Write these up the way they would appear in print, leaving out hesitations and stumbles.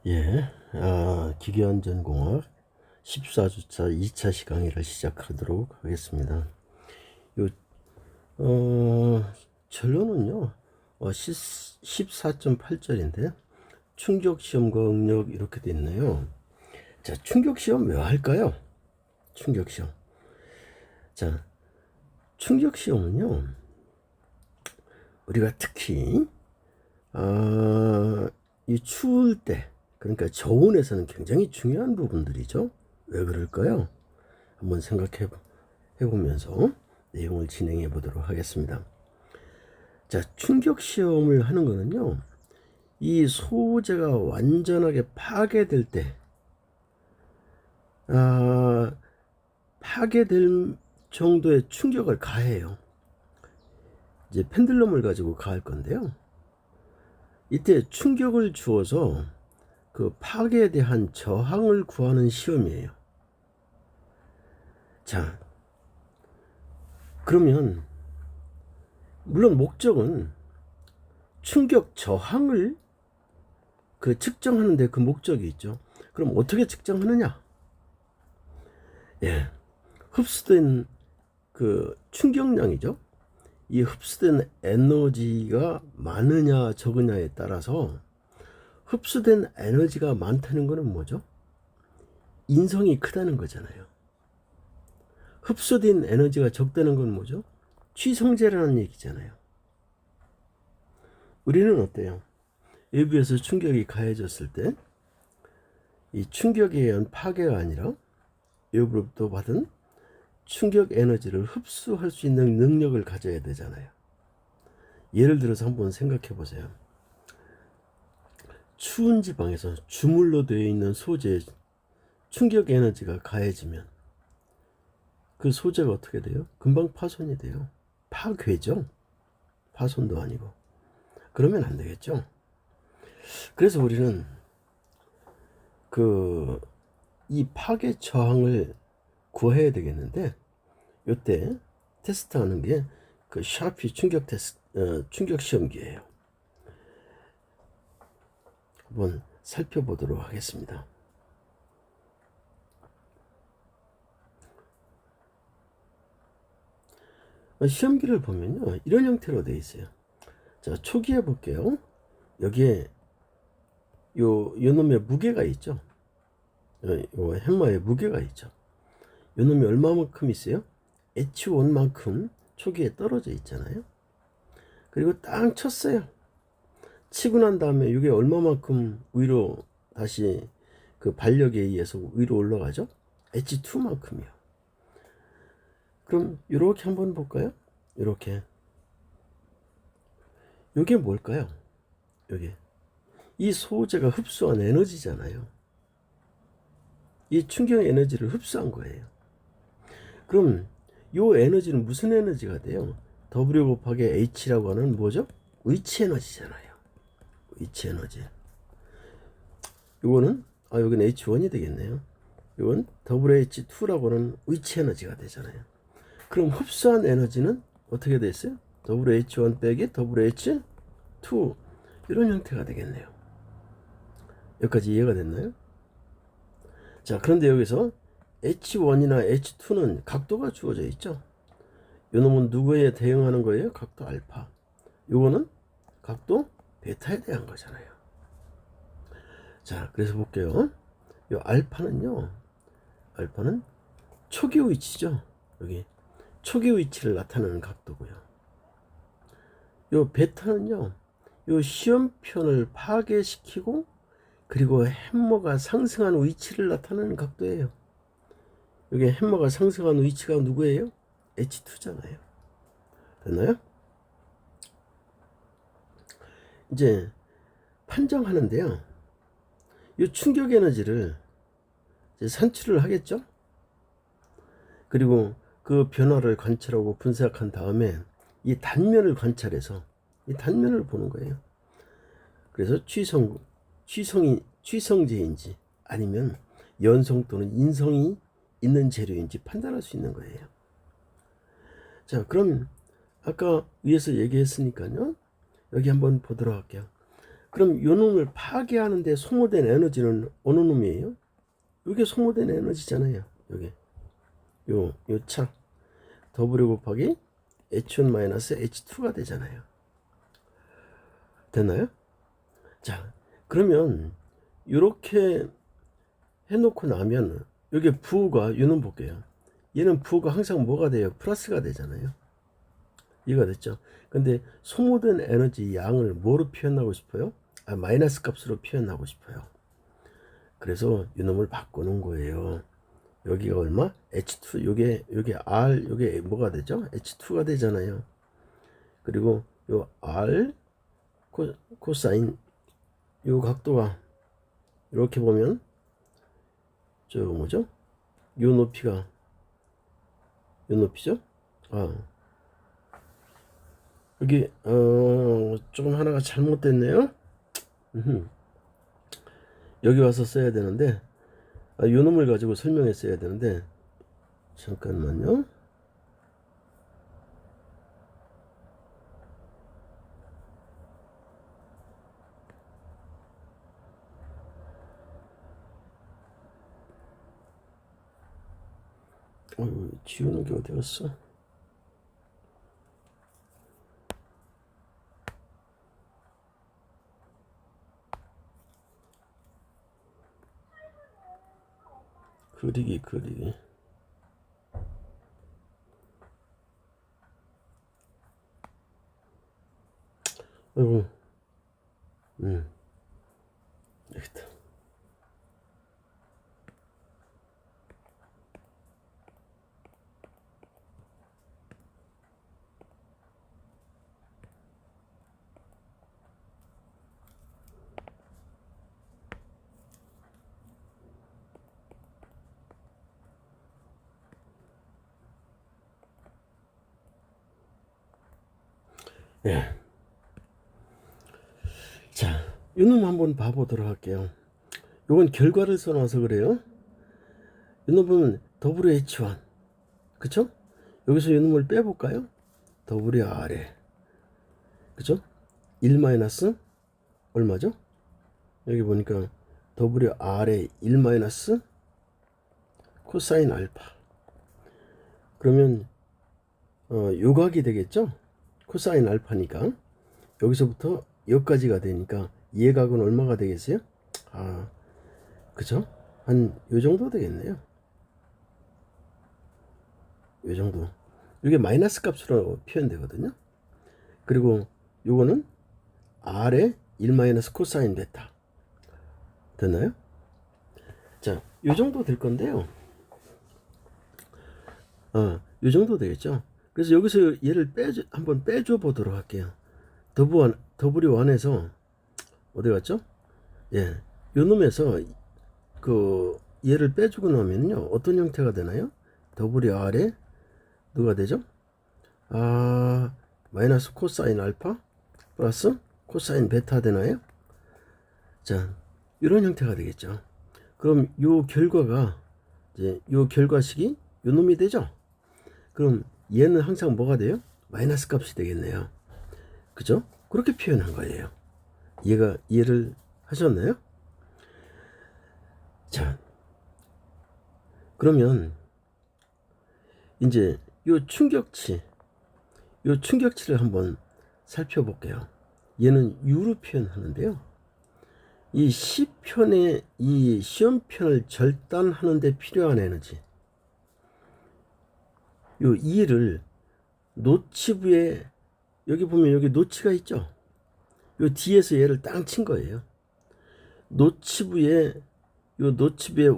예, 기계안전공학 14주차 2차 시강의를 시작하도록 하겠습니다. 요, 결론은요, 14.8절인데, 충격시험과 응력 이렇게 돼 있네요. 자, 충격시험 왜 할까요? 충격시험. 자, 충격시험은요, 우리가 특히, 이 추울 때, 그러니까 저온에서는 굉장히 중요한 부분들이죠. 왜 그럴까요? 한번 생각해 보면서 내용을 진행해 보도록 하겠습니다. 자, 충격 시험을 하는 거는요, 이 소재가 완전하게 파괴될 때, 파괴될 정도의 충격을 가해요. 이제 펜들럼을 가지고 가할 건데요. 이때 충격을 주어서 그 파괴에 대한 저항을 구하는 시험이에요. 자, 그러면 물론 목적은 충격 저항을 측정하는데 그 목적이 있죠. 그럼 어떻게 측정하느냐? 예, 흡수된 충격량이죠. 이 흡수된 에너지가 많으냐 적으냐에 따라서 흡수된 에너지가 많다는 것은 뭐죠? 인성이 크다는 거잖아요. 흡수된 에너지가 적다는 건 뭐죠? 취성제라는 얘기잖아요. 우리는 어때요? 외부에서 충격이 가해졌을 때 이 충격에 의한 파괴가 아니라 외부로부터 받은 충격 에너지를 흡수할 수 있는 능력을 가져야 되잖아요. 예를 들어서 한번 생각해 보세요. 추운 지방에서 주물로 되어 있는 소재에 충격 에너지가 가해지면 그 소재가 어떻게 돼요? 금방 파손이 돼요. 파괴죠. 파손도 아니고. 그러면 안 되겠죠. 그래서 우리는 이 파괴 저항을 구해야 되겠는데, 이때 테스트하는 게 샤피 충격 시험기예요. 한번 살펴보도록 하겠습니다. 시험기를 보면요, 이런 형태로 되어 있어요. 자, 초기에 볼게요. 여기에 요 놈의 무게가 있죠. 요 햄머의 무게가 있죠. 요 놈이 얼마만큼 있어요? H1만큼 초기에 떨어져 있잖아요. 그리고 딱 쳤어요. 치고 난 다음에 이게 얼마만큼 위로 다시 그 반력에 의해서 위로 올라가죠? H2만큼이요. 그럼 이렇게 한번 볼까요? 이렇게. 이게 뭘까요? 이게 이 소재가 흡수한 에너지잖아요. 이 충격 에너지를 흡수한 거예요. 그럼 이 에너지는 무슨 에너지가 돼요? W 곱하기 H라고 하는 뭐죠? 위치 에너지잖아요. 위치 에너지. 이거는 여기는 H1이 되겠네요. 이건 WH2라고 하는 위치 에너지가 되잖아요. 그럼 흡수한 에너지는 어떻게 됐어요? WH1 빼기 WH2 이런 형태가 되겠네요. 여기까지 이해가 됐나요? 자, 그런데 여기서 H1이나 H2는 각도가 주어져 있죠. 요놈은 누구에 대응하는 거예요? 각도 알파. 요거는 각도 베타에 대한 거잖아요. 자, 그래서 볼게요. 요 알파는 초기 위치죠. 여기 초기 위치를 나타내는 각도고요. 요 베타는요, 요 시험편을 파괴시키고 그리고 햄머가 상승한 위치를 나타내는 각도예요. 여기 햄머가 상승한 위치가 누구예요? H2잖아요. 됐나요? 이제 판정하는데요. 이 충격 에너지를 이제 산출을 하겠죠. 그리고 그 변화를 관찰하고 분석한 다음에 이 단면을 관찰해서 이 단면을 보는 거예요. 그래서 취성제인지 아니면 연성 또는 인성이 있는 재료인지 판단할 수 있는 거예요. 자, 그럼 아까 위에서 얘기했으니까요. 여기 한번 보도록 할게요. 그럼 요 놈을 파괴하는데 소모된 에너지는 어느 놈이에요? 이게 소모된 에너지잖아요. 여기 요 차 W 곱하기 H1 마이너스 H2가 되잖아요. 됐나요? 자, 그러면 이렇게 해놓고 나면 여기 부호가 유는 볼게요. 얘는 부호가 항상 뭐가 돼요? 플러스가 되잖아요. 이해가 됐죠? 근데 소모된 에너지 양을 뭐로 표현하고 싶어요? 마이너스 값으로 표현하고 싶어요. 그래서 이놈을 바꾸는 거예요. 여기가 얼마? H2, 요게 R, 요게 뭐가 되죠? H2가 되잖아요. 그리고 요 R 코사인 요 각도가 이렇게 보면 저 뭐죠? 요 높이가 요 높이죠? 여기 조금 하나가 잘못됐네요. 여기 와서 써야 되는데 요 놈을 가지고 설명했어야 되는데 잠깐만요. 지우는 게 어디 갔어? 그리기 아이고 여기다. 예. 자, 이놈 한번 봐보도록 할게요. 요건 결과를 써놔서 그래요. 이놈은 WH1 그쵸? 여기서 이놈을 빼볼까요? W 아래 그쵸? 1 마이너스 얼마죠? 여기 보니까 W 아래 1 마이너스 코사인 알파. 그러면 요각이 되겠죠? 코사인 알파니까 여기서부터 여기까지가 되니까 예각은 얼마가 되겠어요? 그죠? 한 요 정도 되겠네요. 요 정도. 이게 마이너스 값으로 표현되거든요. 그리고 요거는 R에 1 마이너스 코사인 베타. 됐나요? 자, 요 정도 될 건데요. 요 정도 되겠죠. 그래서 여기서 얘를 한번 빼줘 보도록 할게요. W1에서 어디 갔죠? 예, 요 놈에서 얘를 빼주고 나면요 어떤 형태가 되나요? WR에 누가 되죠? 마이너스 코사인 알파 플러스 코사인 베타 되나요? 자, 이런 형태가 되겠죠. 그럼 요 결과가 이제 요 결과식이 요 놈이 되죠. 그럼 얘는 항상 뭐가 돼요? 마이너스 값이 되겠네요. 그죠? 그렇게 표현한 거예요. 이해를 하셨나요? 자, 그러면 이제 요 충격치를 한번 살펴볼게요. 얘는 U로 표현하는데요. 이 시편의 이 시험편을 절단하는 데 필요한 에너지, 요 E를 노치부에 여기 보면 여기 노치가 있죠. 요 뒤에서 얘를 땅 친 거예요. 노치부의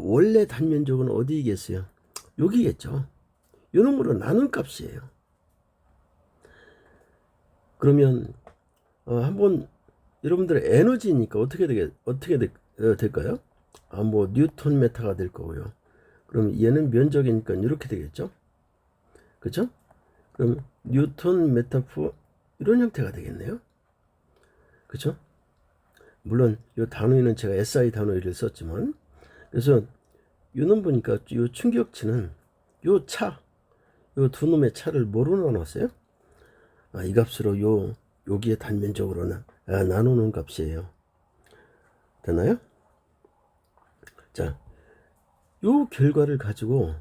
원래 단면적은 어디겠어요? 여기겠죠. 요 놈으로 나눈 값이에요. 그러면 한번 여러분들의 에너지니까 어떻게 될까요? 뭐 뉴턴 메타가 될 거고요. 그럼 얘는 면적이니까 이렇게 되겠죠. 그렇죠? 그럼 뉴턴 메타포 이런 형태가 되겠네요. 그렇죠? 물론 이 단위는 제가 SI 단위를 썼지만, 그래서 요놈 보니까 요 충격치는 요 두 놈의 차를 뭐로 나눴어요? 이 값으로 여기에 단면적으로 나누는 값이에요. 됐나요? 자, 요 결과를 가지고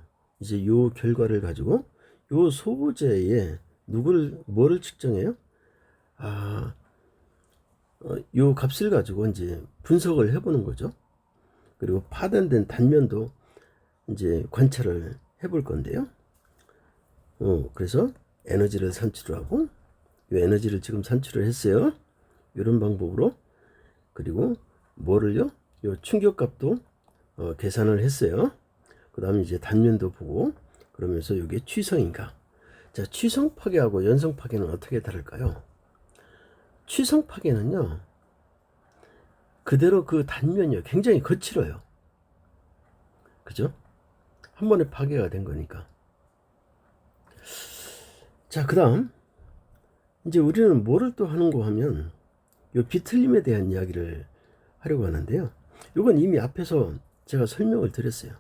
요 소재에 뭐를 측정해요? 요 값을 가지고 이제 분석을 해보는 거죠. 그리고 파단된 단면도 이제 관찰을 해볼 건데요. 그래서 에너지를 산출하고, 이 에너지를 지금 산출을 했어요. 이런 방법으로. 그리고 뭐를요? 요 충격값도 계산을 했어요. 그 다음에 이제 단면도 보고, 그러면서 이게 취성인가. 자, 취성 파괴하고 연성 파괴는 어떻게 다를까요? 취성 파괴는요, 그대로 그 단면이요, 굉장히 거칠어요. 그죠? 한 번에 파괴가 된 거니까. 자, 그 다음 이제 우리는 뭐를 또 하는가 하면 요 비틀림에 대한 이야기를 하려고 하는데요. 이건 이미 앞에서 제가 설명을 드렸어요.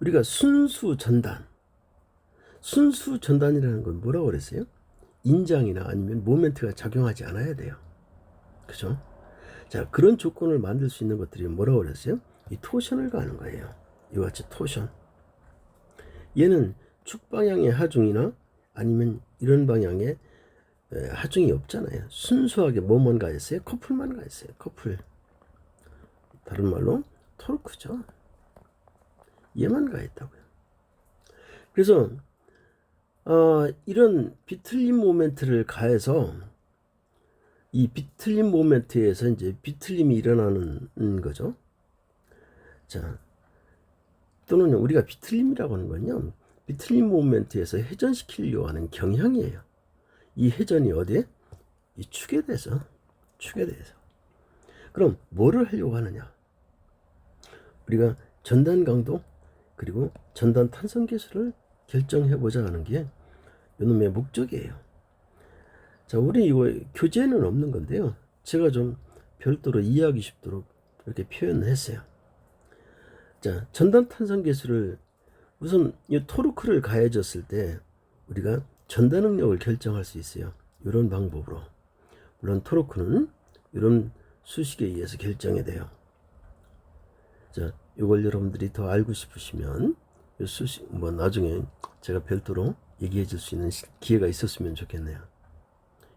우리가 순수 전단이라는 건 뭐라고 그랬어요? 인장이나 아니면 모멘트가 작용하지 않아야 돼요. 그죠? 자, 그런 조건을 만들 수 있는 것들이 뭐라고 그랬어요? 이 토션을 가는 거예요. 이와 같이 토션. 얘는 축 방향의 하중이나 아니면 이런 방향의 하중이 없잖아요. 순수하게 뭐만 가 있어요? 커플만 가 있어요. 커플. 다른 말로 토르크죠. 얘만 가 있다고요. 그래서 이런 비틀림 모멘트를 가해서 이 비틀림 모멘트에서 이제 비틀림이 일어나는 거죠. 자, 또는 우리가 비틀림이라고 하는 건요, 비틀림 모멘트에서 회전시키려고 하는 경향이에요. 이 회전이 어디에? 이 축에 대해서. 그럼 뭐를 하려고 하느냐? 우리가 전단 강도 그리고 전단 탄성 계수를 결정해보자 하는 게 이놈의 목적이에요. 자, 우리 이거 교재에는 없는 건데요. 제가 좀 별도로 이해하기 쉽도록 이렇게 표현을 했어요. 자, 전단 탄성 계수를 우선 이 토르크를 가해졌을 때 우리가 전단 능력을 결정할 수 있어요. 이런 방법으로. 물론 토르크는 이런 수식에 의해서 결정이 돼요. 자, 이걸 여러분들이 더 알고 싶으시면 이 수식 뭐 나중에 제가 별도로 얘기해 줄 수 있는 기회가 있었으면 좋겠네요.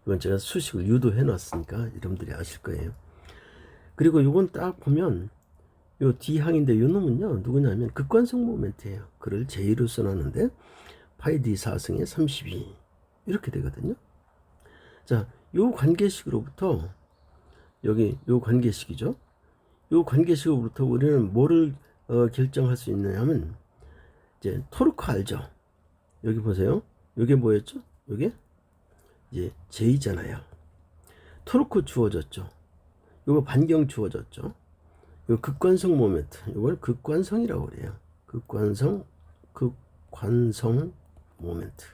이건 제가 수식을 유도해 놨으니까 여러분들이 아실 거예요. 그리고 이건 딱 보면 요 D항인데 요 놈은요 누구냐면 극관성 모멘트예요. 그를 제2로 써놨는데 파이 D 4승에 32 이렇게 되거든요. 자, 요 관계식으로부터 여기 요 관계식이죠. 요 관계식으로부터 우리는 뭐를 결정할 수 있느냐면 이제 토르크 알죠? 여기 보세요. 요게 뭐였죠? 요게 이제 J잖아요. 토르크 주어졌죠. 요거 반경 주어졌죠. 요 극관성 모멘트, 이걸 극관성이라고 그래요. 극관성 모멘트.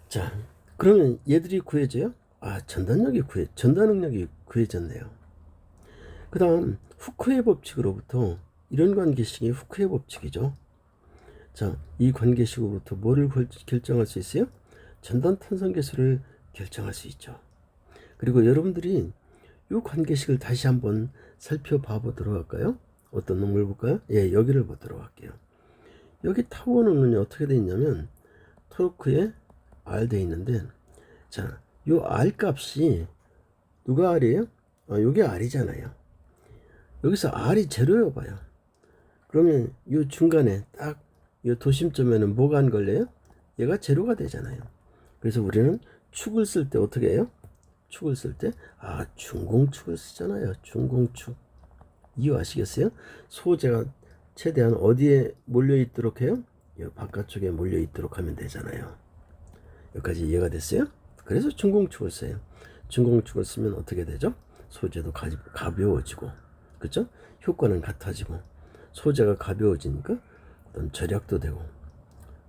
자, 그러면 얘들이 구해져요? 전단 능력이 구해졌네요. 그 다음 후크의 법칙으로부터 이런 관계식이 후크의 법칙이죠. 자, 이 관계식으로부터 뭐를 결정할 수 있어요? 전단 탄성 계수를 결정할 수 있죠. 그리고 여러분들이 이 관계식을 다시 한번 살펴봐 보도록 할까요? 어떤 놈을 볼까요? 예, 여기를 보도록 할게요. 여기 타워는 어떻게 되어 있냐면 토르크에 R 되어 있는데, 자, 요 R 값이 누가 R이에요? 요게 R이잖아요. 여기서 R이 제로여 봐요. 그러면 요 중간에 딱 요 도심점에는 뭐가 안 걸려요? 얘가 제로가 되잖아요. 그래서 우리는 축을 쓸 때 어떻게 해요? 축을 쓸 때 중공축을 쓰잖아요. 중공축. 이해하시겠어요? 소재가 최대한 어디에 몰려 있도록 해요? 이 바깥쪽에 몰려 있도록 하면 되잖아요. 여기까지 이해가 됐어요? 그래서 중공축을 써요. 중공축을 쓰면 어떻게 되죠? 소재도 가벼워지고, 그렇죠? 효과는 같아지고, 소재가 가벼워지니까 어떤 절약도 되고,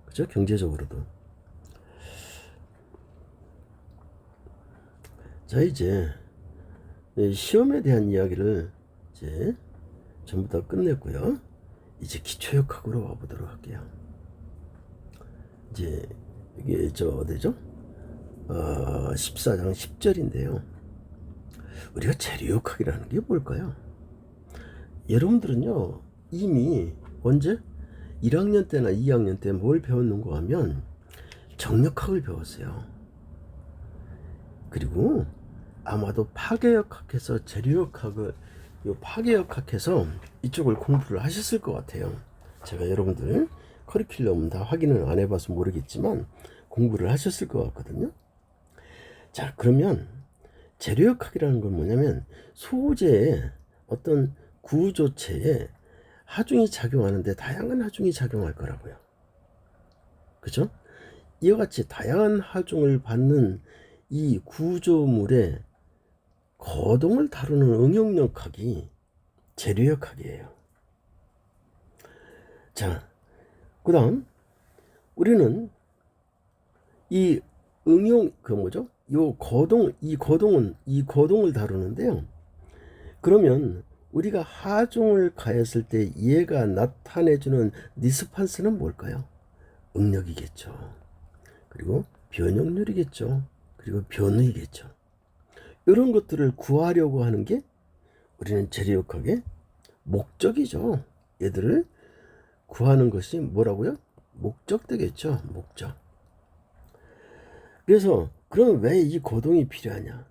그렇죠? 경제적으로도. 자, 이제 시험에 대한 이야기를 이제 전부 다 끝냈고요. 이제 기초역학으로 와보도록 할게요. 이제 이게 어디죠? 14장 10절인데요. 우리가 재료역학이라는 게 뭘까요? 여러분들은요, 이미 언제 1학년 때나 2학년 때 뭘 배웠는가 하면 정력학을 배웠어요. 그리고 아마도 파괴역학에서 재료역학을, 요 파괴역학에서 이쪽을 공부를 하셨을 것 같아요. 제가 여러분들 커리큘럼 다 확인을 안 해봐서 모르겠지만 공부를 하셨을 것 같거든요. 자, 그러면 재료역학이라는 건 뭐냐면 소재의 어떤 구조체에 하중이 작용하는데 다양한 하중이 작용할 거라고요. 그죠? 이와 같이 다양한 하중을 받는 이 구조물의 거동을 다루는 응용역학이 재료역학이에요. 자, 그 다음 우리는 이 응용 이 거동을 다루는데요. 그러면 우리가 하중을 가했을 때 얘가 나타내주는 리스판스는 뭘까요? 응력이겠죠. 그리고 변형률이겠죠. 그리고 변의겠죠. 이런 것들을 구하려고 하는 게 우리는 재료역학의 목적이죠. 얘들을 구하는 것이 뭐라고요? 목적 되겠죠. 목적. 그래서 그럼 왜 이 거동이 필요하냐?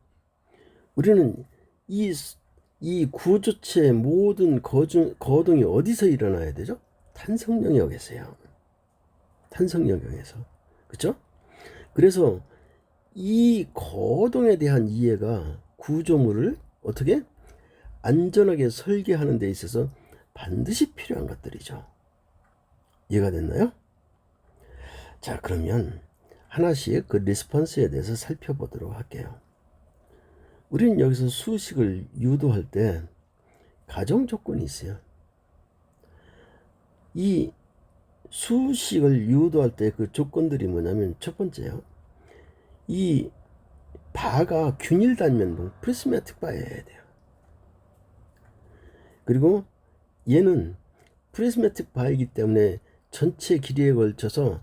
우리는 이 구조체의 모든 거동이 어디서 일어나야 되죠? 탄성 영역에서요. 탄성 영역에서. 그렇죠? 그래서 이 거동에 대한 이해가 구조물을 어떻게 안전하게 설계하는 데 있어서 반드시 필요한 것들이죠. 이해가 됐나요? 자, 그러면 하나씩 그 리스폰스에 대해서 살펴보도록 할게요. 우리는 여기서 수식을 유도할 때 가정 조건이 있어요. 이 수식을 유도할 때 그 조건들이 뭐냐면, 첫 번째요, 이 바가 균일 단면봉 프리스매틱 바여야 돼요. 그리고 얘는 프리스매틱 바이기 때문에 전체 길이에 걸쳐서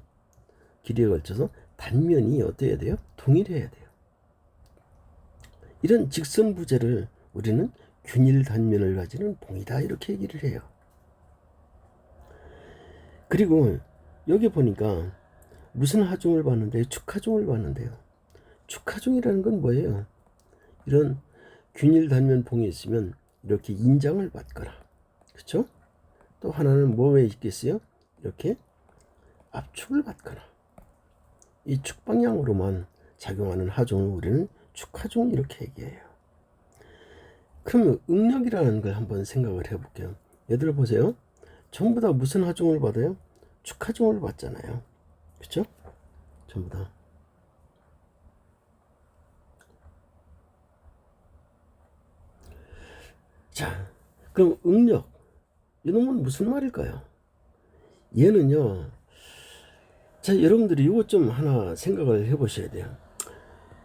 단면이 어때야 돼요? 동일해야 돼요. 이런 직선 부재를 우리는 균일 단면을 가지는 봉이다, 이렇게 얘기를 해요. 그리고 여기 보니까 무슨 하중을 봤는데요? 축하중을 봤는데요. 축하중이라는 건 뭐예요? 이런 균일 단면 봉이 있으면 이렇게 인장을 받거나, 그렇죠? 또 하나는 뭐에 있겠어요? 이렇게 압축을 받거나, 이 축방향으로만 작용하는 하중을 우리는 축하중, 이렇게 얘기해요. 그러면 응력이라는 걸 한번 생각을 해볼게요. 얘들 보세요. 전부 다 무슨 하중을 받아요? 축하중을 받잖아요. 그렇죠? 전부 다. 자, 그럼 응력, 이놈은 무슨 말일까요? 얘는요, 자, 여러분들이 이것 좀 하나 생각을 해보셔야 돼요.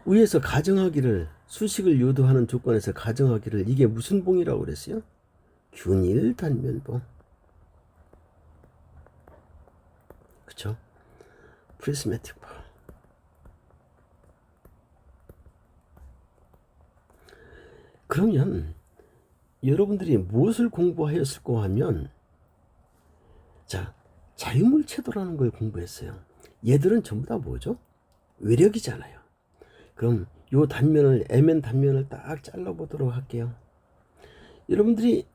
위에서 가정하기를, 수식을 유도하는 조건에서 가정하기를, 이게 무슨 봉이라고 그랬어요? 균일 단면봉. 그쵸? 프리스매틱 바. 그러면 여러분들이 무엇을 공부하였을까 하면, 자, 자유물체도라는 걸 공부했어요. 얘들은 전부 다 뭐죠? 외력이잖아요. 그럼 요 단면을, MN 단면을 딱 잘라보도록 할게요. 여러분들이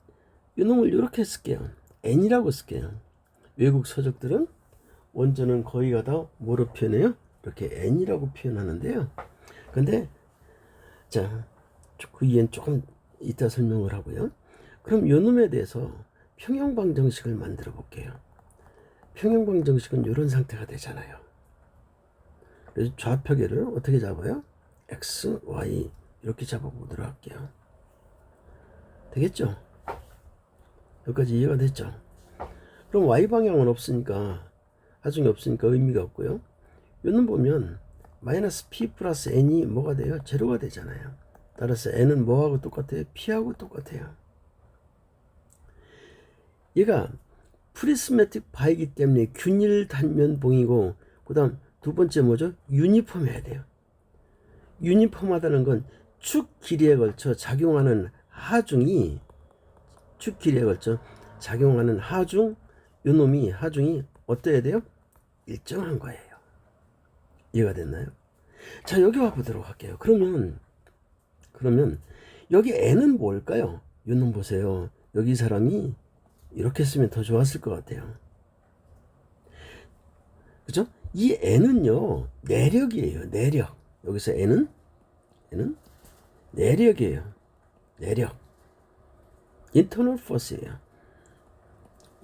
이 놈을 이렇게 쓸게요. N이라고 쓸게요. 외국 서적들은 원전은 거의가 다 뭐로 표현해요? 이렇게 N이라고 표현하는데요. 근데 자, 그 이해는 조금 이따 설명을 하고요. 그럼 요 놈에 대해서 평형방정식을 만들어 볼게요. 평형방정식은 이런 상태가 되잖아요. 그래서 좌표계를 어떻게 잡아요? X, Y 이렇게 잡아보도록 할게요. 되겠죠? 여기까지 이해가 됐죠? 그럼 Y방향은 없으니까, 하중이 없으니까 의미가 없고요. 요는 보면 마이너스 P 플러스 N이 뭐가 돼요? 제로가 되잖아요. 따라서 N은 뭐하고 똑같아요? P하고 똑같아요. 얘가 프리스매틱 바이기 때문에 균일 단면봉이고, 그 다음 두 번째 뭐죠? 유니폼해야 돼요. 유니폼하다는 건 축 길이에 걸쳐 작용하는 하중이 축 길이에 걸쳐 작용하는 하중 요놈이 하중이 어때야 돼요? 일정한 거예요. 이해가 됐나요? 자, 여기 와 보도록 할게요. 그러면 여기 n은 뭘까요? 요놈 보세요. 여기 사람이 이렇게 쓰면 더 좋았을 것 같아요. 그죠? 이 n은요 내력이에요. 내력. 여기서 n은 내력이에요. 내력. internal force예요.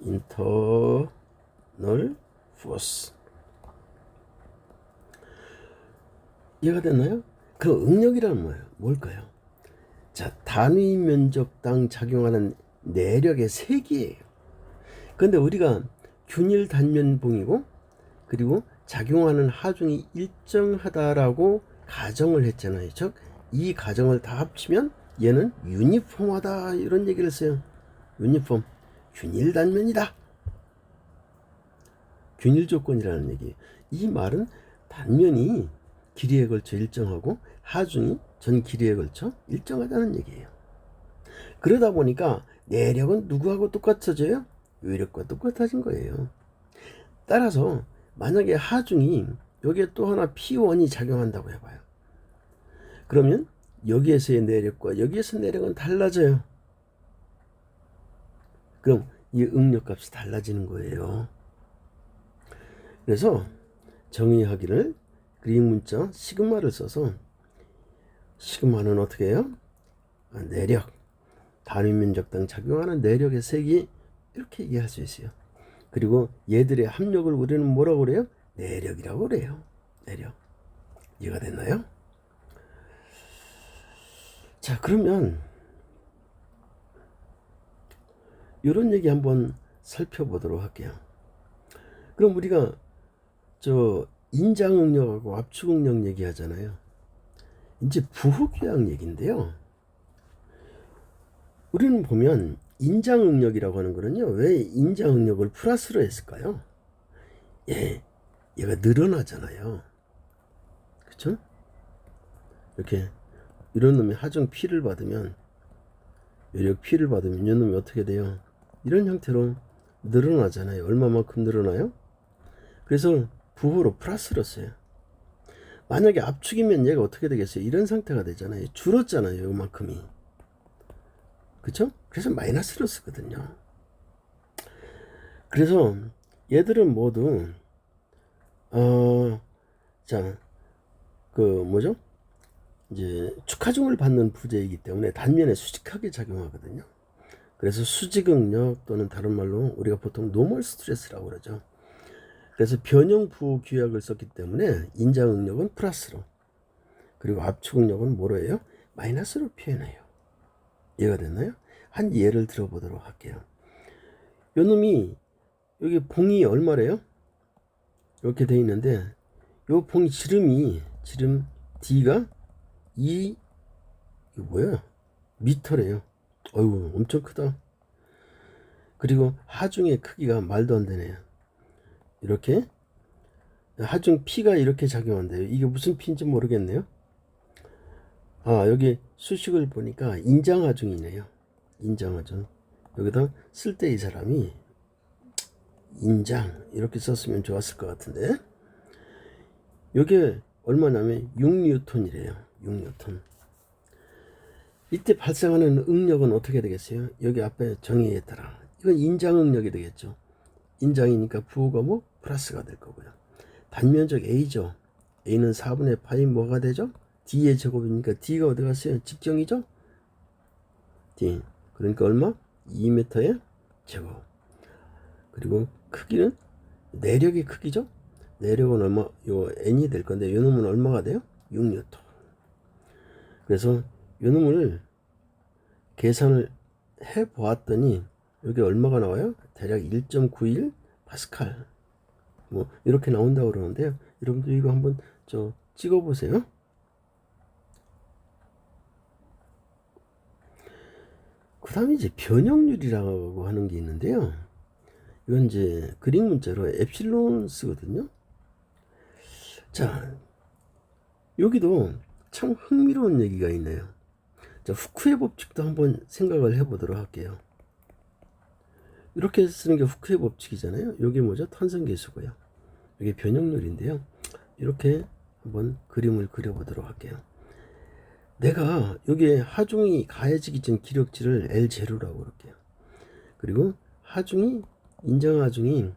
internal force. 이해가 됐나요? 그 응력이란 뭐예요? 뭘까요? 자, 단위 면적당 작용하는 내력의 세기예요. 근데 우리가 균일 단면봉이고 그리고 작용하는 하중이 일정하다라고 가정을 했잖아요. 즉 이 가정을 다 합치면 얘는 유니폼하다 이런 얘기를 했어요. 유니폼, 균일 단면이다. 균일 조건이라는 얘기. 이 말은 단면이 길이에 걸쳐 일정하고 하중이 전 길이에 걸쳐 일정하다는 얘기예요. 그러다 보니까 내력은 누구하고 똑같아져요? 외력과 똑같아진 거예요. 따라서 만약에 하중이 여기에 또 하나 P1이 작용한다고 해봐요. 그러면 여기에서의 내력과 여기에서 내력은 달라져요. 그럼 이 응력값이 달라지는 거예요. 그래서 정의하기를 그릭 문자 시그마를 써서 시그마는 어떻게 해요? 내력, 단위 면적당 작용하는 내력의 세기 이렇게 얘기할 수 있어요. 그리고 얘들의 합력을 우리는 뭐라고 그래요? 내력이라고 그래요. 내력. 이해가 됐나요? 자, 그러면 이런 얘기 한번 살펴보도록 할게요. 그럼 우리가 저 인장응력하고 압축응력 얘기하잖아요. 이제 부호교양 얘기인데요. 우리는 보면 인장응력이라고 하는 거는요. 왜 인장응력을 플러스로 했을까요? 예, 얘가 늘어나잖아요. 그쵸? 이렇게 이런 놈이 하중 P를 받으면 외력 P를 받으면 이런 놈이 어떻게 돼요? 이런 형태로 늘어나잖아요. 얼마만큼 늘어나요? 그래서 부호로 플러스로 써요. 만약에 압축이면 얘가 어떻게 되겠어요? 이런 상태가 되잖아요. 줄었잖아요. 요만큼이. 그쵸? 그래서 마이너스로 쓰거든요. 그래서 얘들은 모두 자, 그 뭐죠? 이제 축하중을 받는 부재이기 때문에 단면에 수직하게 작용하거든요. 그래서 수직응력 또는 다른 말로 우리가 보통 노멀 스트레스라고 그러죠. 그래서 변형 부호 규약을 썼기 때문에 인장응력은 플러스로 그리고 압축응력은 뭐로 해요? 마이너스로 표현해요. 이해가 됐나요? 한 예를 들어보도록 할게요. 요 놈이 여기 봉이 얼마래요? 이렇게 돼 있는데 요 봉이 지름 D가 이거 뭐야? 미터래요. 어이구 엄청 크다. 그리고 하중의 크기가 말도 안 되네요. 이렇게 하중 P가 이렇게 작용한대요. 이게 무슨 P인지 모르겠네요. 여기 수식을 보니까 인장하중이네요. 인장하중. 여기다 쓸 때 이 사람이 인장 이렇게 썼으면 좋았을 것 같은데 이게 얼마냐면 6뉴턴이래요. 6뉴턴. 이때 발생하는 응력은 어떻게 되겠어요? 여기 앞에 정의에 따라 이건 인장응력이 되겠죠. 인장이니까 부호가 뭐 플러스가 될 거고요. 단면적 A죠. A는 4분의 파이 뭐가 되죠? D의 제곱이니까 D가 어디 갔어요? 직정이죠? D. 그러니까 얼마? 2m의 제곱. 그리고 크기는 내력의 크기죠? 내력은 얼마? 요 N이 될 건데 요 놈은 얼마가 돼요? 6뉴턴. 그래서 요 놈을 계산을 해 보았더니 여기 얼마가 나와요? 대략 1.91 파스칼. 뭐 이렇게 나온다고 그러는데요. 여러분들 이거 한번 찍어 보세요. 그 다음에 이제 변형률이라고 하는 게 있는데요. 이건 이제 그릭 문자로 엡실론 쓰거든요. 자, 여기도 참 흥미로운 얘기가 있네요. 자, 후크의 법칙도 한번 생각을 해보도록 할게요. 이렇게 쓰는 게 후크의 법칙이잖아요. 여기 뭐죠? 탄성계수고요. 여기 변형률인데요. 이렇게 한번 그림을 그려보도록 할게요. 내가 여기에 하중이 가해지기 전 기력지를 L0라고 그럴게요. 그리고 하중이 인정하중이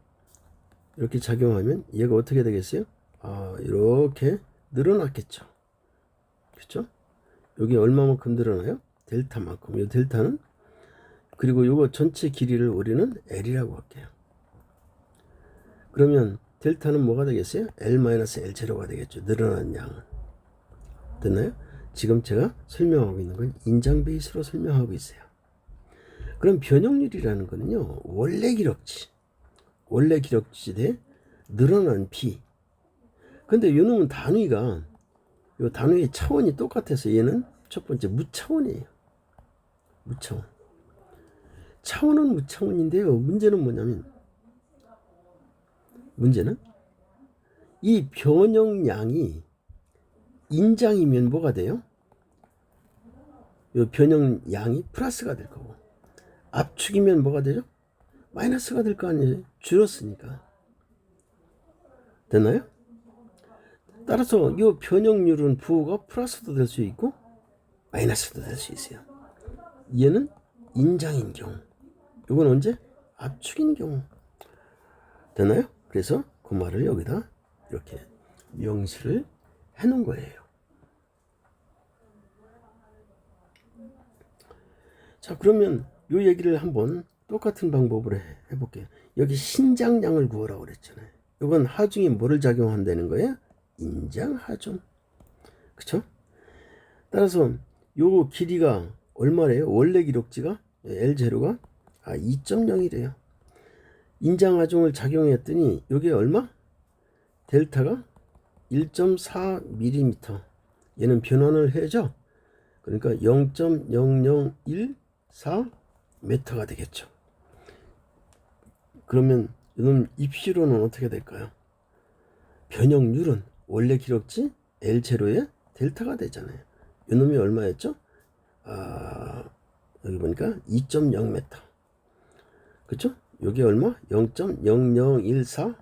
이렇게 작용하면 얘가 어떻게 되겠어요? 이렇게 늘어났겠죠. 그렇죠? 여기 얼마만큼 늘어나요? 델타만큼. 이 델타는 그리고 요거 전체 길이를 우리는 L이라고 할게요. 그러면 델타는 뭐가 되겠어요? L-L0가 되겠죠. 늘어난 양은. 됐나요? 지금 제가 설명하고 있는 건 인장 베이스로 설명하고 있어요. 그럼 변형률이라는 거는요, 원래 기록지 대 늘어난 비. 근데 요놈은 단위가, 요 단위의 차원이 똑같아서 얘는 첫 번째 무차원이에요. 무차원. 차원은 무차원인데요. 문제는 뭐냐면, 이 변형량이 인장이면 뭐가 돼요? 요 변형량이 플러스가 될 거고, 압축이면 뭐가 되죠? 마이너스가 될 거 아니에요. 줄었으니까. 됐나요? 따라서 이 변형률은 부호가 플러스도 될 수 있고 마이너스도 될 수 있어요. 얘는 인장인 경우, 이건 언제? 압축인 경우. 됐나요? 그래서 그 말을 여기다 이렇게 명시를 해 놓은 거예요. 자, 그러면 이 얘기를 한번 똑같은 방법으로 해볼게요. 여기 신장량을 구하라고 그랬잖아요. 이건 하중이 뭐를 작용한다는 거예요? 인장 하중. 그쵸? 따라서 요 길이가 얼마래요? 원래 기록지가 L0가 2.0이래요. 인장 하중을 작용했더니 요게 얼마? 델타가 1.4mm. 얘는 변환을 해죠. 그러니까 0.0014m가 되겠죠. 그러면 이놈 입시로는 어떻게 될까요? 변형률은 원래 기록지 L0의 델타가 되잖아요. 이놈이 얼마였죠? 여기 보니까 2.0m. 그쵸? 여기 얼마? 0.0014m.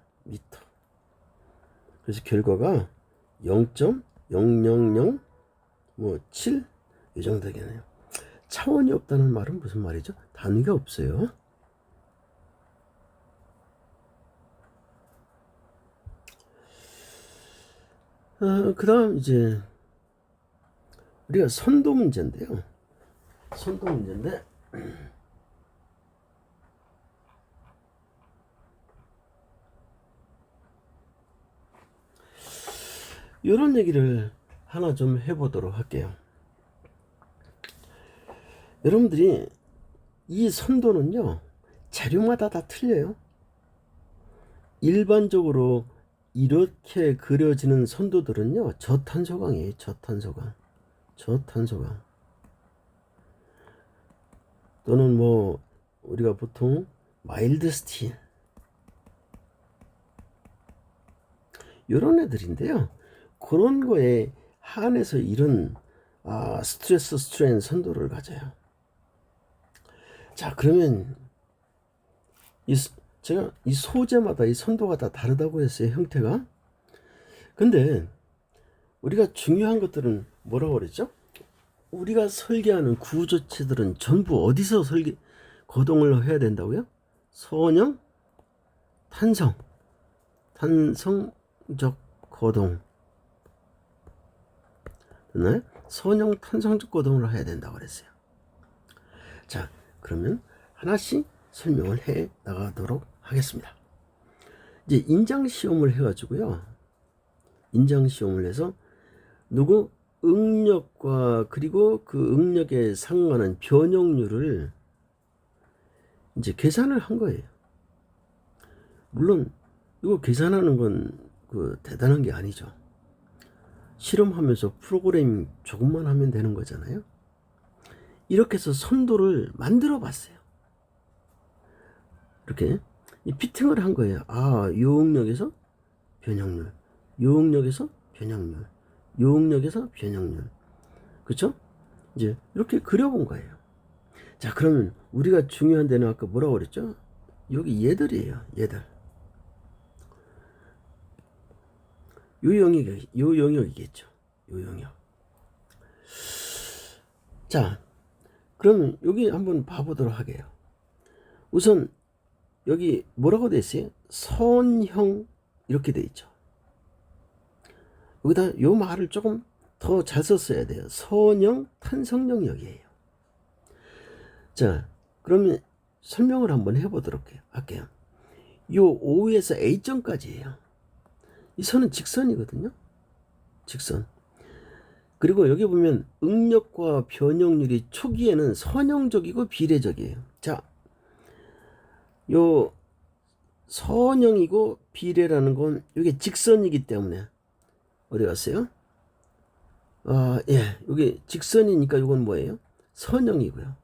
그래서 결과가 0.000 이 정도 되겠네요. 차원이 없다는 말은 무슨 말이죠? 단위가 없어요. 그 다음 이제 우리가 선도 문제인데요. 선도 문제인데 이런 얘기를 하나 좀 해보도록 할게요. 여러분들이 이 선도는요, 자료마다 다 틀려요. 일반적으로 이렇게 그려지는 선도들은요, 저탄소강이에요. 저탄소강. 또는 뭐 우리가 보통 마일드 스틸 이런 애들인데요. 그런 거에 한해서 이런 스트레스 스트레인 선도를 가져요. 자, 그러면 제가 이 소재마다 이 선도가 다 다르다고 했어요. 형태가. 근데 우리가 중요한 것들은 뭐라고 그랬죠? 우리가 설계하는 구조체들은 전부 어디서 거동을 해야 된다고요? 선형 탄성적 거동. 됐나요? 선형 탄성적 거동을 해야 된다고 그랬어요. 자, 그러면 하나씩 설명을 해 나가도록 하겠습니다. 이제 인장 시험을 해가지고요. 인장 시험을 해서 응력과 그리고 그 응력에 상관한 변형률을 이제 계산을 한 거예요. 물론 이거 계산하는 건 대단한 게 아니죠. 실험하면서 프로그래밍 조금만 하면 되는 거잖아요. 이렇게 해서 선도를 만들어 봤어요. 이렇게 피팅을 한 거예요. 요 응력에서 변형률, 요 응력에서 변형률, 요 응력에서 변형률. 그쵸? 이제 이렇게 그려본 거예요. 자, 그러면 우리가 중요한 데는 아까 뭐라고 그랬죠? 여기 얘들이에요. 얘들. 요 영역이겠죠. 요 영역. 자, 그러면 여기 한번 봐보도록 하게요. 우선 여기 뭐라고 돼 있어요? 선형 이렇게 돼 있죠. 여기다 요 말을 조금 더 잘 썼어야 돼요. 선형 탄성 영역이에요. 자, 그러면 설명을 한번 해보도록 할게요. 요 O에서 A점까지예요. 이 선은 직선이거든요. 직선. 그리고 여기 보면 응력과 변형률이 초기에는 선형적이고 비례적이에요. 자, 요 선형이고 비례라는 건 이게 직선이기 때문에 어디 갔어요? 예, 여기 직선이니까 이건 뭐예요? 선형이고요.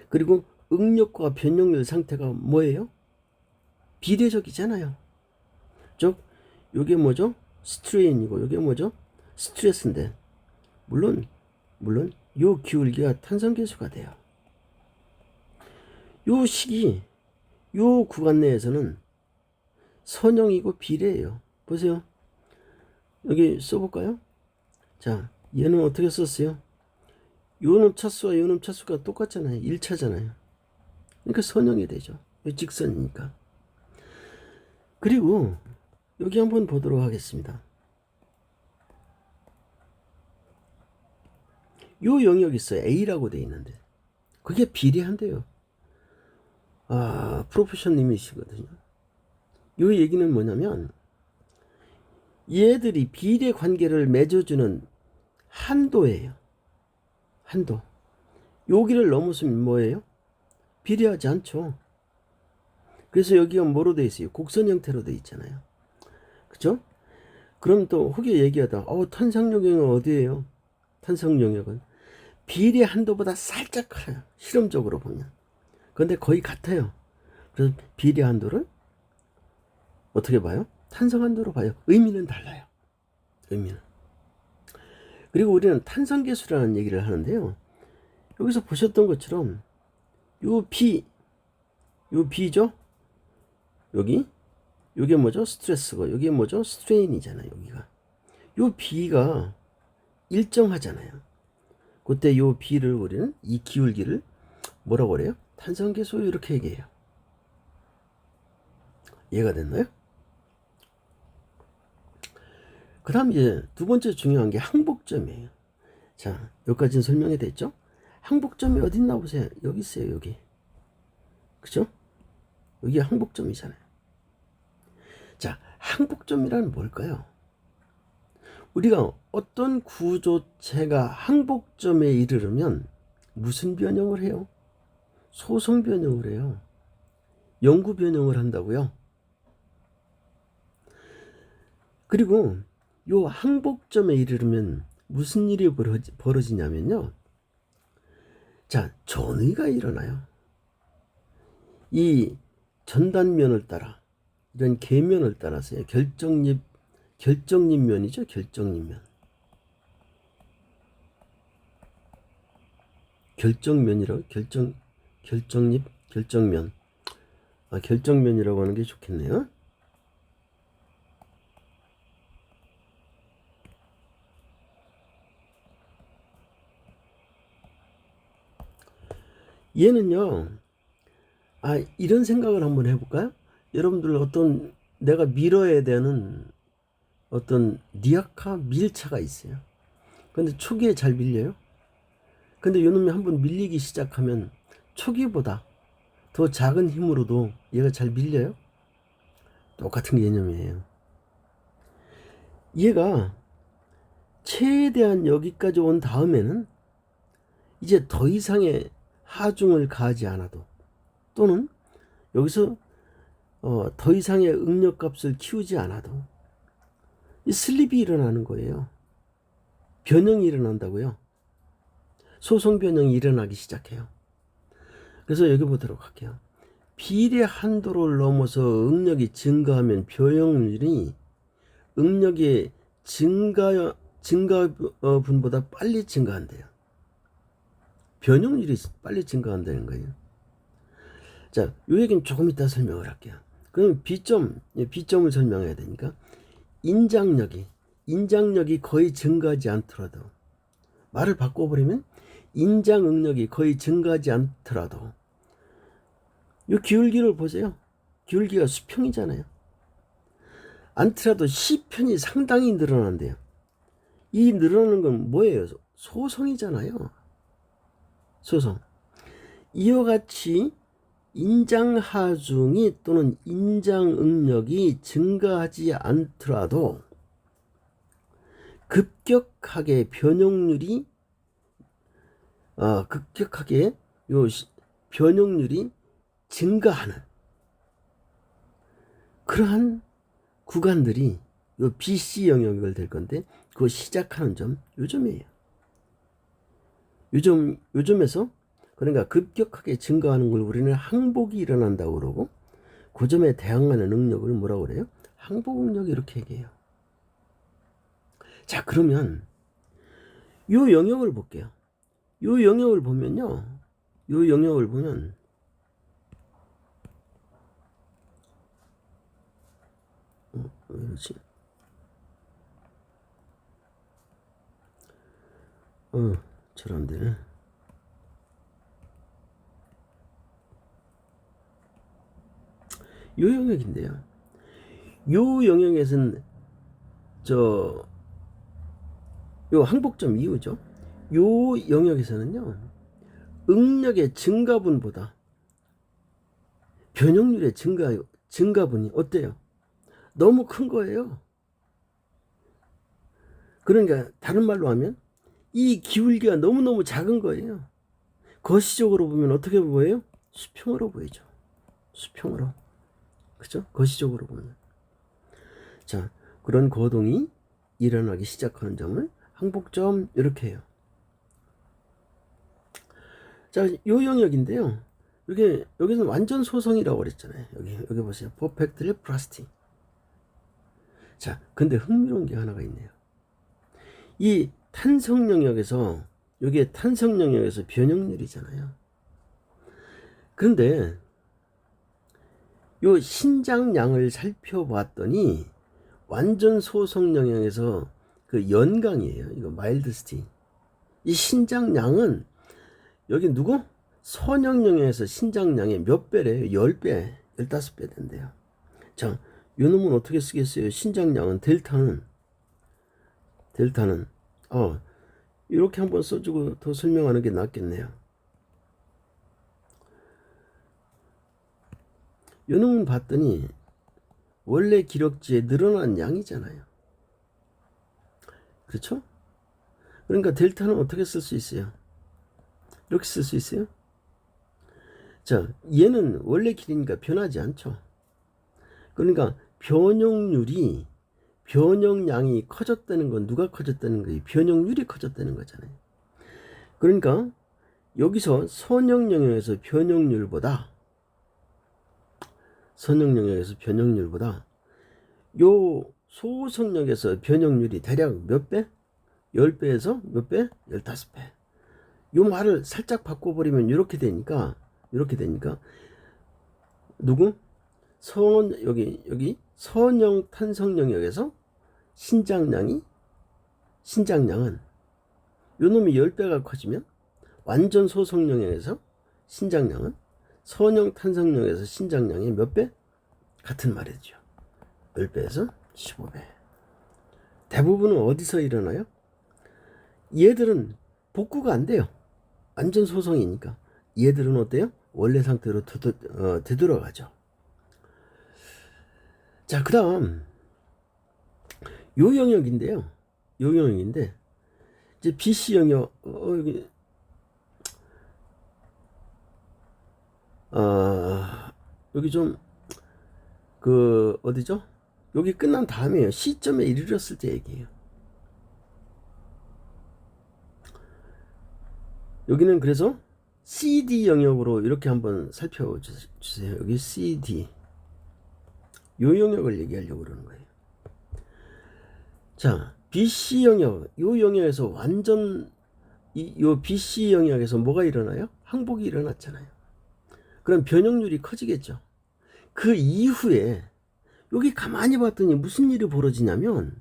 그리고 응력과 변형률 상태가 뭐예요? 비례적이잖아요. 즉, 이게 뭐죠? 스트레인이고 이게 뭐죠? 스트레스인데 물론 요 기울기가 탄성계수가 돼요. 요 식이 요 구간 내에서는 선형이고 비례예요. 보세요. 여기 써볼까요? 자, 얘는 어떻게 썼어요? 요놈 차수와 요놈 차수가 똑같잖아요. 1차잖아요. 그러니까 선형이 되죠. 직선이니까. 그리고 여기 한번 보도록 하겠습니다. 요 영역이 있어요. A라고 돼 있는데 그게 비례한대요. 프로페셔님이시거든요. 요 얘기는 뭐냐면 얘들이 비례 관계를 맺어주는 한도예요. 한도. 여기를 넘어서면 뭐예요? 비례하지 않죠. 그래서 여기가 뭐로 돼 있어요? 곡선 형태로 돼 있잖아요. 그죠? 그럼 또 혹여 얘기하다 탄성 영역은 어디예요? 탄성 영역은 비례 한도보다 살짝 커요. 실험적으로 보면. 그런데 거의 같아요. 그래서 비례 한도를 어떻게 봐요? 탄성 한도로 봐요. 의미는 달라요. 의미는. 그리고 우리는 탄성계수라는 얘기를 하는데요. 여기서 보셨던 것처럼 요 B죠? 요게 뭐죠? 스트레스고 요게 뭐죠? 스트레인이잖아요. 여기가. 요 B가 일정하잖아요. 그때 요 B를 우리는 이 기울기를 뭐라고 그래요? 탄성계수 이렇게 얘기해요. 이해가 됐나요? 그 다음 이제 두 번째 중요한 게 항복점이에요. 자, 여기까지는 설명이 됐죠? 항복점이 어디 있나 보세요. 여기 있어요. 여기. 그죠? 여기 항복점이잖아요. 자, 항복점이란 뭘까요? 우리가 어떤 구조체가 항복점에 이르르면 무슨 변형을 해요? 소성 변형을 해요. 영구 변형을 한다고요. 그리고 요 항복점에 이르르면 무슨 일이 벌어지냐면요. 자, 전위가 일어나요. 이 전단면을 따라 이런 계면을 따라서요. 결정립면이죠. 결정립면. 결정면이라고 결정면. 결정면이라고 하는 게 좋겠네요. 얘는요. 이런 생각을 한번 해볼까요? 여러분들 어떤 내가 밀어야 되는 어떤 니아카 밀차가 있어요. 근데 초기에 잘 밀려요. 근데 요놈이 한번 밀리기 시작하면 초기보다 더 작은 힘으로도 얘가 잘 밀려요. 똑같은 개념이에요. 얘가 최대한 여기까지 온 다음에는 이제 더 이상의 하중을 가하지 않아도 또는 여기서 더 이상의 응력값을 키우지 않아도 이 슬립이 일어나는 거예요. 변형이 일어난다고요. 소성 변형이 일어나기 시작해요. 그래서 여기 보도록 할게요. 비례 한도를 넘어서 응력이 증가하면 변형률이 응력의 증가분보다 빨리 증가한대요. 변형률이 빨리 증가한다는 거예요. 자, 요 얘기는 조금 이따 설명을 할게요. 그럼 B점을 설명해야 되니까 인장력이 거의 증가하지 않더라도, 말을 바꿔버리면 인장응력이 거의 증가하지 않더라도, 요 기울기를 보세요. 기울기가 수평이잖아요. 않더라도 C편이 상당히 늘어난대요. 이 늘어나는 건 뭐예요? 소성이잖아요. 소성. 이와 같이 인장하중이 또는 인장응력이 증가하지 않더라도 급격하게 변형률이 증가하는 그러한 구간들이 요 BC 영역을 될 건데, 그거 시작하는 점 요점이에요. 요점에서 그러니까 급격하게 증가하는 걸 우리는 항복이 일어난다고 그러고, 그 점에 대항하는 능력을 뭐라고 그래요? 항복응력, 이렇게 얘기해요. 자, 그러면 요 영역을 볼게요. 요 영역을 보면요, 왜 이러지? 잘 안 되네. 요 영역인데요. 요 영역에서는 요 항복점 이후죠. 요 영역에서는요, 응력의 증가분보다 변형률의 증가분이 어때요? 너무 큰 거예요. 그러니까 다른 말로 하면 이 기울기가 너무너무 작은 거예요. 거시적으로 보면 어떻게 보여요? 수평으로 보이죠. 수평으로. 그죠? 거시적으로 보면. 자, 그런 거동이 일어나기 시작하는 점을 항복점, 이렇게 해요. 자, 요 영역인데요. 여기는 완전 소성이라고 그랬잖아요. 여기 보세요. 퍼펙트리 플라스틱. 자, 근데 흥미로운 게 하나가 있네요. 이 탄성 영역에서, 여기에 탄성 영역에서 변형률이잖아요. 근데 요 신장량을 살펴봤더니 완전 소성 영역에서 그 연강이에요. 이거 마일드 스팅. 이 신장량은 여기 누구? 선형 영역에서 신장량의 몇 배래요? 10배, 15배 된대요. 자, 요 놈은 어떻게 쓰겠어요? 신장량은 델타는 이렇게 한번 써주고 더 설명하는 게 낫겠네요. 요 놈은 봤더니 원래 기록지에 늘어난 양이잖아요. 그렇죠? 그러니까 델타는 어떻게 쓸 수 있어요? 이렇게 쓸 수 있어요? 자, 얘는 원래 길이니까 변하지 않죠. 그러니까 변형량이 커졌다는 건 누가 커졌다는 거예요? 변형률이 커졌다는 거잖아요. 그러니까 여기서 선형 영역에서 변형률보다 요 소성역에서 변형률이 대략 몇 배? 10배에서 몇 배? 15배. 요 말을 살짝 바꿔버리면 이렇게 되니까 누구? 여기 선형 탄성 영역에서 신장량은 요 놈이 10배가 커지면 완전 소성 영역에서 신장량은 선형 탄성 영역에서 신장량이 몇 배? 같은 말이죠. 10배에서 15배. 대부분은 어디서 일어나요? 얘들은 복구가 안 돼요. 완전 소성이니까. 얘들은 어때요? 원래 상태로 되돌아가죠. 자, 그 다음 요 영역인데 이제 BC 영역 여기 좀 어디죠? 여기 끝난 다음에요. C점에 이르렀을 때 얘기예요. 여기는 그래서 CD 영역으로 이렇게 한번 살펴주세요. 여기 CD 요 영역을 얘기하려고 그러는 거예요. 자, BC 영역, 요 영역에서 완전 요 BC 영역에서 뭐가 일어나요? 항복이 일어났잖아요. 그럼 변형률이 커지겠죠. 그 이후에 여기 가만히 봤더니 무슨 일이 벌어지냐면요.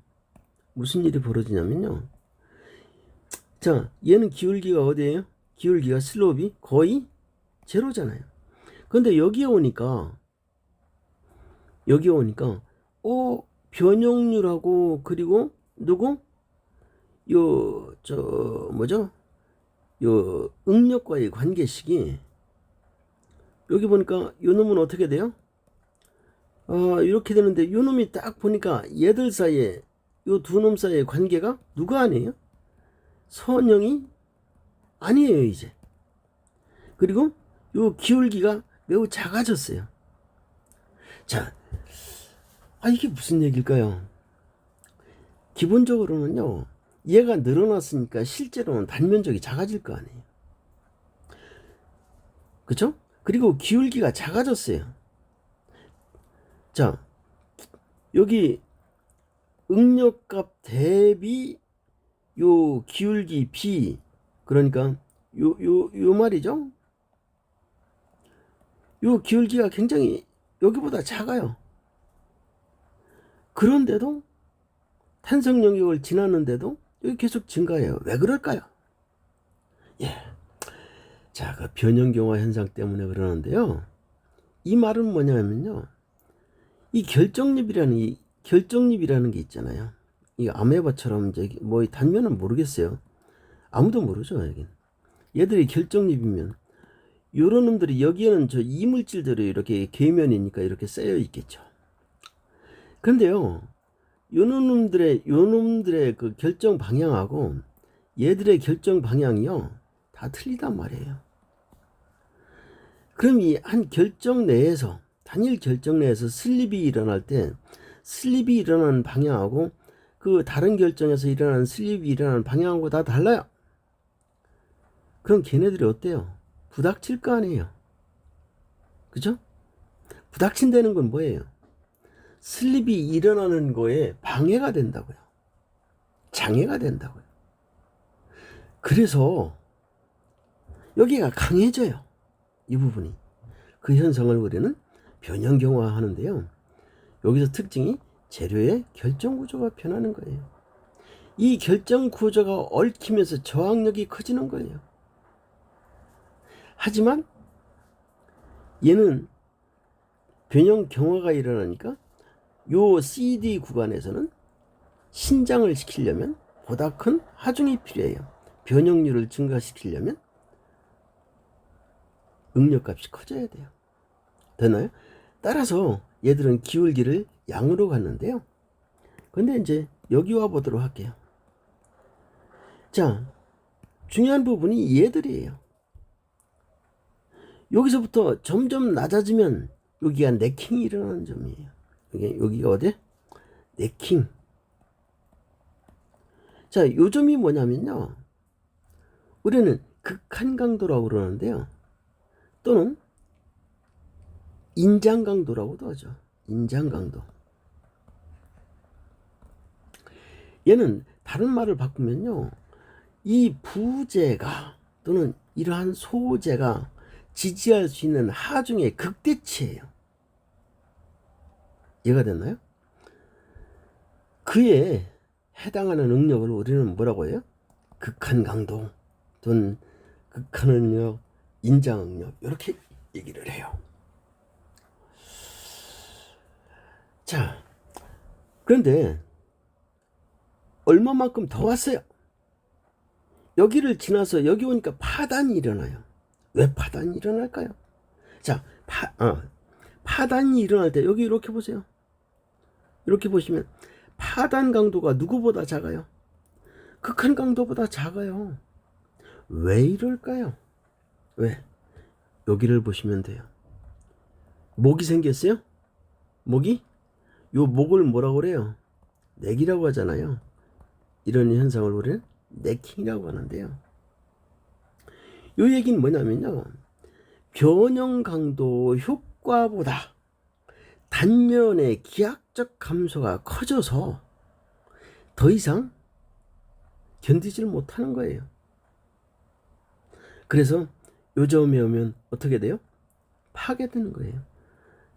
자, 얘는 기울기가 어디예요? 기울기가 슬롭이 거의 제로잖아요. 근데 여기에 오니까 변형률하고 그리고 누구? 응력과의 관계식이 여기 보니까 요 놈은 어떻게 돼요? 이렇게 되는데 요 놈이 딱 보니까 얘들 사이에 요 두 놈 사이의 관계가 누가 아니에요? 선형이 아니에요 이제. 그리고 요 기울기가 매우 작아졌어요. 자, 이게 무슨 얘기일까요? 기본적으로는요, 얘가 늘어났으니까 실제로는 단면적이 작아질 거 아니에요. 그쵸? 그리고 기울기가 작아졌어요. 자, 여기 응력값 대비 요 기울기 B, 그러니까 요 말이죠. 요 기울기가 굉장히 여기보다 작아요. 그런데도 탄성 영역을 지났는데도 여기 계속 증가해요. 왜 그럴까요? 예. 자, 그 변형경화 현상 때문에 그러는데요. 이 말은 뭐냐면요. 이 결정립이라는 게 있잖아요. 이 아메바처럼 이제 뭐 단면은 모르겠어요. 아무도 모르죠, 여긴. 얘들이 결정립이면 요런 놈들이 여기에는 저 이물질들이 이렇게 계면이니까 이렇게 쌓여 있겠죠. 근데요, 요 놈들의 그 결정 방향하고 얘들의 결정 방향이요, 다 틀리단 말이에요. 그럼 이 한 결정 내에서, 단일 결정 내에서 슬립이 일어날 때, 슬립이 일어나는 방향하고 그 다른 결정에서 일어나는 슬립이 일어나는 방향하고 다 달라요. 그럼 걔네들이 어때요? 부닥칠 거 아니에요. 그죠? 부닥친다는 건 뭐예요? 슬립이 일어나는 거에 방해가 된다고요. 장애가 된다고요. 그래서 여기가 강해져요. 이 부분이. 그 현상을 우리는 변형경화 하는데요. 여기서 특징이 재료의 결정 구조가 변하는 거예요. 이 결정 구조가 얽히면서 저항력이 커지는 거예요. 하지만 얘는 변형경화가 일어나니까 요 CD 구간에서는 신장을 시키려면 보다 큰 하중이 필요해요. 변형률을 증가시키려면 응력값이 커져야 돼요. 되나요? 따라서 얘들은 기울기를 양으로 갔는데요. 근데 이제 여기 와 보도록 할게요. 자, 중요한 부분이 얘들이에요. 여기서부터 점점 낮아지면 여기가 네킹이 일어나는 점이에요. 여기가 어디? 네킹. 자, 요 점이 뭐냐면요. 우리는 극한 강도라고 그러는데요. 또는 인장 강도라고도 하죠. 인장 강도. 얘는 다른 말을 바꾸면요. 이 부재가 또는 이러한 소재가 지지할 수 있는 하중의 극대치예요. 이해가 됐나요? 그에 해당하는 응력을 우리는 뭐라고 해요? 극한 강도 또는 극한 응력, 인장 응력 이렇게 얘기를 해요. 자, 그런데 얼마만큼 더 왔어요? 여기를 지나서 여기 오니까 파단이 일어나요. 왜 파단이 일어날까요? 자, 파단이 일어날 때 여기 이렇게 보세요. 이렇게 보시면 파단 강도가 누구보다 작아요? 극한 강도보다 작아요. 왜 이럴까요? 왜? 여기를 보시면 돼요. 목이 생겼어요? 목이? 요 목을 뭐라고 그래요? 넥이라고 하잖아요. 이런 현상을 우리는 네킹이라고 하는데요. 요 얘기는 뭐냐면요. 변형 강도 효과보다 단면의 기하적 감소가 커져서 더 이상 견디질 못하는 거예요. 그래서 요 점에 오면 어떻게 돼요? 파괴되는 거예요.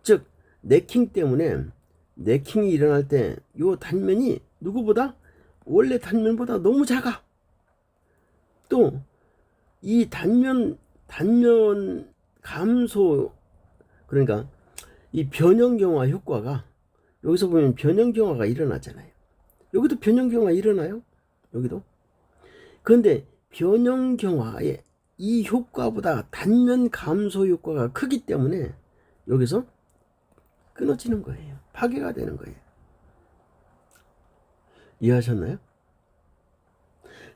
즉 네킹 때문에 네킹이 일어날 때 요 단면이 누구보다 원래 단면보다 너무 작아. 또 이 단면 감소, 그러니까 이 변형경화 효과가, 여기서 보면 변형경화가 일어나잖아요. 여기도 변형경화 일어나요. 여기도. 그런데 변형경화의 이 효과보다 단면 감소 효과가 크기 때문에 여기서 끊어지는 거예요. 파괴가 되는 거예요. 이해하셨나요?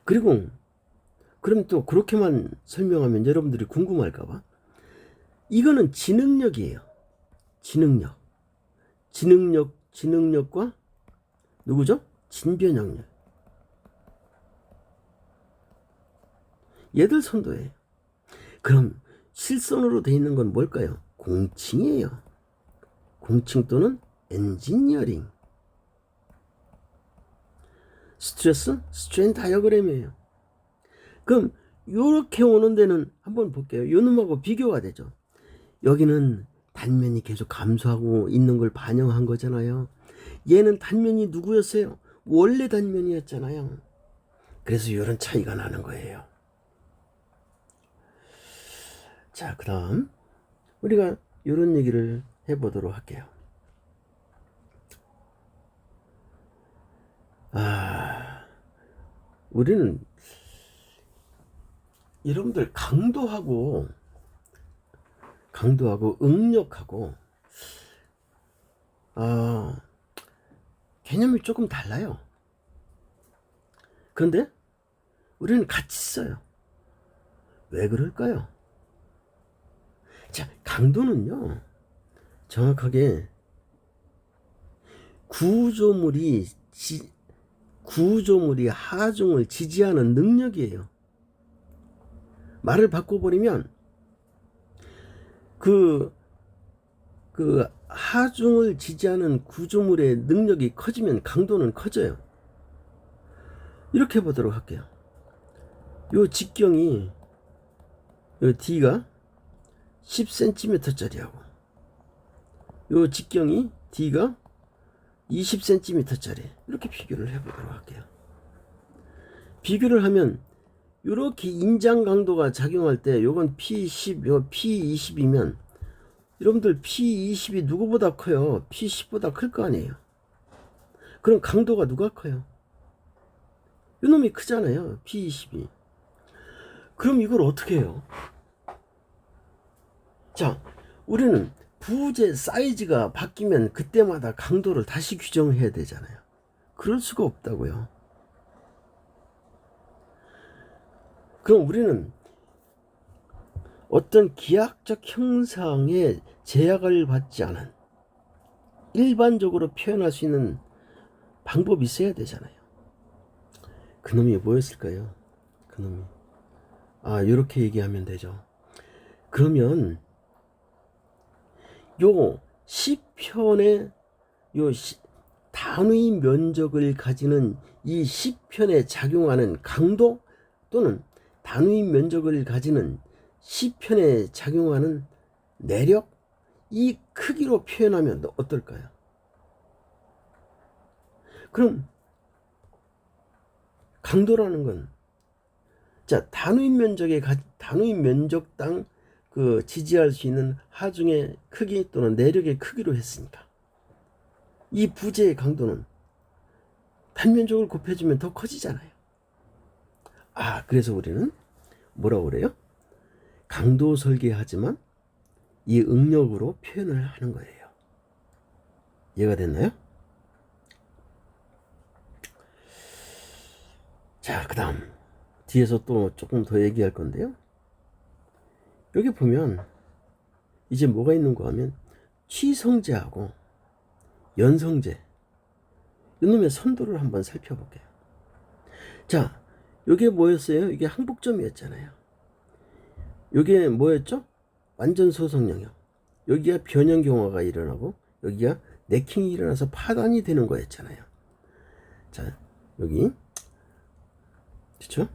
그리고 그럼 또 그렇게만 설명하면 여러분들이 궁금할까봐, 이거는 지능력이에요. 지능력과 누구죠? 진변형력. 얘들 선도예요. 그럼 실선으로 돼 있는 건 뭘까요? 공칭이에요. 공칭 또는 엔지니어링. 스트레스 스트레인 다이어그램이에요. 그럼 이렇게 오는 데는 한번 볼게요. 요 놈하고 비교가 되죠. 여기는 단면이 계속 감소하고 있는 걸 반영한 거잖아요. 얘는 단면이 누구였어요? 원래 단면이었잖아요. 그래서 이런 차이가 나는 거예요. 자, 그 다음 우리가 이런 얘기를 해보도록 할게요. 우리는 여러분들 강도하고 응력하고 개념이 조금 달라요. 그런데 우리는 같이 써요. 왜 그럴까요? 자, 강도는요, 정확하게 구조물이 하중을 지지하는 능력이에요. 말을 바꿔버리면 그 하중을 지지하는 구조물의 능력이 커지면 강도는 커져요. 이렇게 보도록 할게요. 요 직경이, 요 D가 10cm 짜리하고 요 직경이 D가 20cm 짜리, 이렇게 비교를 해보도록 할게요. 비교를 하면 이렇게 인장 강도가 작용할 때 요건 P10, 요 P20이면 여러분들 P20이 누구보다 커요? P10보다 클 거 아니에요. 그럼 강도가 누가 커요? 이놈이 크잖아요. P20이. 그럼 이걸 어떻게 해요? 자, 우리는 부재 사이즈가 바뀌면 그때마다 강도를 다시 규정해야 되잖아요. 그럴 수가 없다고요. 그럼 우리는 어떤 기하학적 형상에 제약을 받지 않은 일반적으로 표현할 수 있는 방법이 있어야 되잖아요. 그놈이 뭐였을까요? 그놈이 이렇게 얘기하면 되죠. 그러면 요 10편의 단위 면적을 가지는 이 10편에 작용하는 강도, 또는 단위 면적을 가지는 10편에 작용하는 내력, 이 크기로 표현하면 어떨까요? 그럼 강도라는 건, 자, 단위 면적당 지지할 수 있는 하중의 크기 또는 내력의 크기로 했으니까, 이 부재의 강도는 단면적을 곱해주면 더 커지잖아요. 그래서 우리는 뭐라고 그래요? 강도 설계하지만 이 응력으로 표현을 하는 거예요. 이해가 됐나요? 자, 그 다음 뒤에서 또 조금 더 얘기할 건데요. 여기 보면 이제 뭐가 있는가 하면 취성제하고 연성제, 이놈의 선도를 한번 살펴볼게요. 자, 이게 뭐였어요? 이게 항복점이었잖아요. 이게 뭐였죠? 완전 소성 영역. 여기가 변형 경화가 일어나고 여기가 네킹이 일어나서 파단이 되는 거였잖아요. 자, 여기 그렇죠?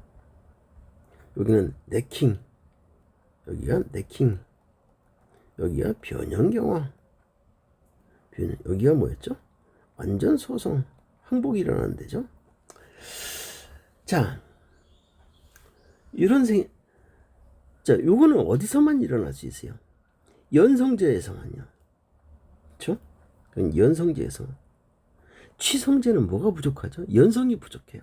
여기는 네킹, 여기가 네킹, 여기가 변형경화, 여기가 뭐였죠? 완전 소송, 항복이 일어나는 데죠. 자, 이런 자, 요거는 어디서만 일어날 수 있어요? 연성제에서만요. 그렇죠? 연성제에서. 취성제는 뭐가 부족하죠? 연성이 부족해요.